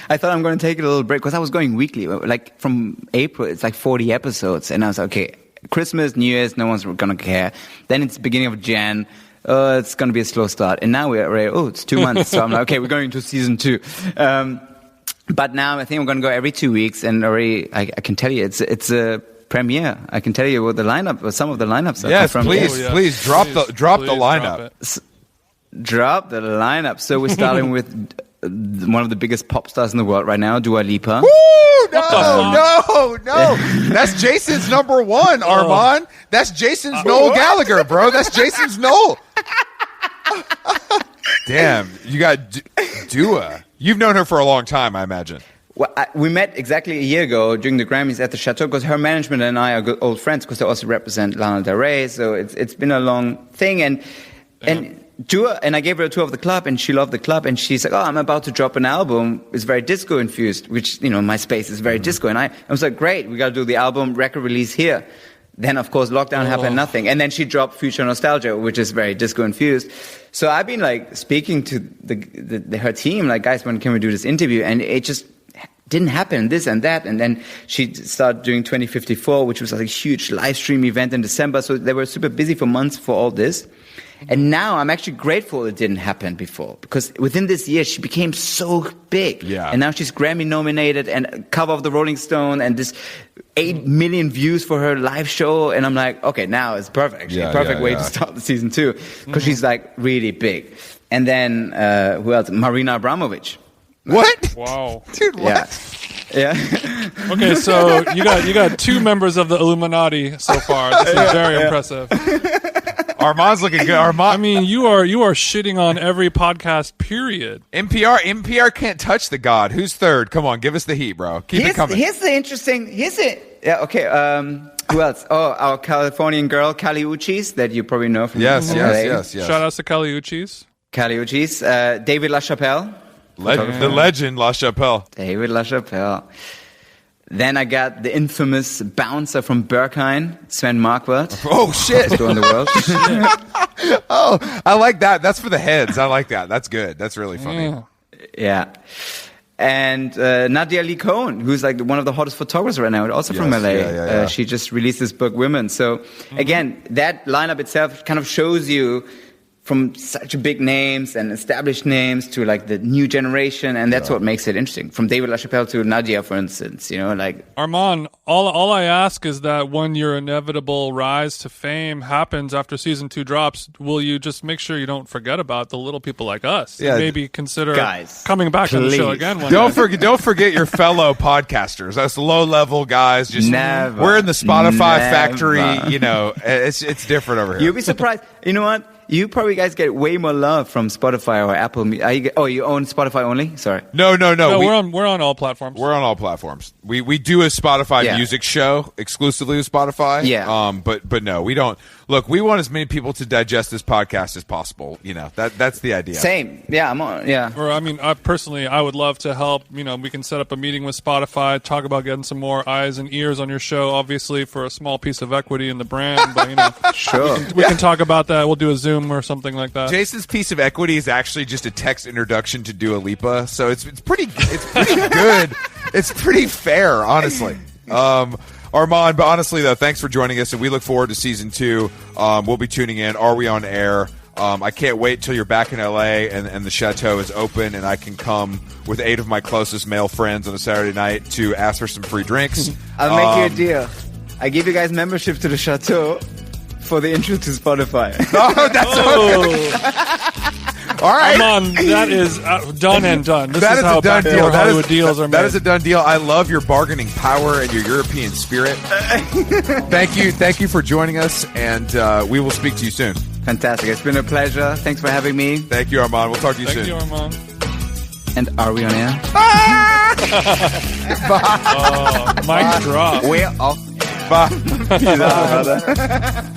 I thought I'm going to take a little break because I was going weekly. Like from April, it's like 40 episodes. And I was like, okay, Christmas, New Year's, no one's going to care. Then it's beginning of Jan. It's going to be a slow start. And now it's 2 months. So I'm like, okay, we're going to season 2. But now I think I'm going to go every 2 weeks, and already I can tell you it's a premiere. I can tell you what the lineup, or some of the lineups are Yes, from. please drop the lineup. Drop the lineup. So we're starting with one of the biggest pop stars in the world right now, Dua Lipa. Woo! No. That's Jason's number one, Arman. That's Jason's Noel Gallagher, bro. That's Jason's Noel. Damn, you got Dua. You've known her for a long time, I imagine. Well, we met exactly a year ago during the Grammys at the Chateau, because her management and I are good old friends, because they also represent Lana Del Rey. So it's been a long thing. And Dua, and I gave her a tour of the club, and she loved the club, and she's like, I'm about to drop an album. It's very disco infused, which, my space is very disco. And I was like, great, we got to do the album record release here. Then, of course, lockdown happened, nothing. And then she dropped Future Nostalgia, which is very disco infused. So I've been speaking to her team, guys, when can we do this interview? And it just didn't happen, this and that. And then she started doing 2054, which was a huge live stream event in December. So they were super busy for months for all this. And now I'm actually grateful it didn't happen before, because within this year she became so big. Yeah. And now she's Grammy nominated and cover of the Rolling Stone and this 8 million views for her live show. And I'm like, okay, now it's perfect. Perfect way to start the season 2, because she's really big. And then who else? Marina Abramovic. What? Wow. Dude, what? Yeah. Okay, so you got 2 members of the Illuminati so far. This is very impressive. Arman's looking good. I mean, you are shitting on every podcast, period. NPR can't touch the god. Who's third? Come on, give us the heat, bro. Keep it coming. Here's the interesting. Okay. Who else? Oh, our Californian girl, Kali Uchis, that you probably know from Yes. Shout out to Kali Uchis. Kali Uchis. David LaChapelle. The legend, LaChapelle. David LaChapelle. Then I got the infamous bouncer from Berghain, Sven Marquardt. Oh, shit. In the world. Oh, I like that. That's for the heads. I like that. That's good. That's really funny. Yeah. And Nadia Lee Cohen, who's one of the hottest photographers right now, also from LA. Yeah. She just released this book, Women. So again, that lineup itself kind of shows you from such big names and established names to the new generation, and that's what makes it interesting. From David LaChapelle to Nadia, for instance, Arman, all I ask is that when your inevitable rise to fame happens after season 2 drops, will you just make sure you don't forget about the little people like us? Yeah. And maybe consider guys, coming back on the show again one Don't day. don't forget your fellow podcasters. Us low level guys. Just Never. We're in the Spotify factory. It's different over here. You'll be surprised. You know what? You probably guys get way more love from Spotify or Apple. You own Spotify only? Sorry. No. We're on all platforms. We're on all platforms. We do a Spotify music show exclusively with Spotify. Yeah. But no, we don't. Look, we want as many people to digest this podcast as possible. That's the idea. Same. Yeah, I'm on. Yeah. Or I would love to help. We can set up a meeting with Spotify, talk about getting some more eyes and ears on your show. Obviously, for a small piece of equity in the brand, but Sure. we can talk about that. We'll do a Zoom or something like that. Jason's piece of equity is actually just a text introduction to Dua Lipa, so it's pretty good. It's pretty fair, honestly. Arman, but honestly though, thanks for joining us, and we look forward to season 2. We'll be tuning in. Are we on air? I can't wait till you're back in LA and the Chateau is open, and I can come with 8 of my closest male friends on a Saturday night to ask for some free drinks. I'll make you a deal. I give you guys membership to the Chateau for the intro to Spotify. Oh, that's all right. Arman, that is done and done. This That is is how a done deal. Hollywood deals are made. That is a done deal. I love your bargaining power and your European spirit. Thank you for joining us, and we will speak to you soon. Fantastic. It's been a pleasure. Thanks for having me. Thank you, Arman. We'll talk to you soon. Thank you, Arman. And are we on air? Mic drop. We're off. Bye. Peace out, brother.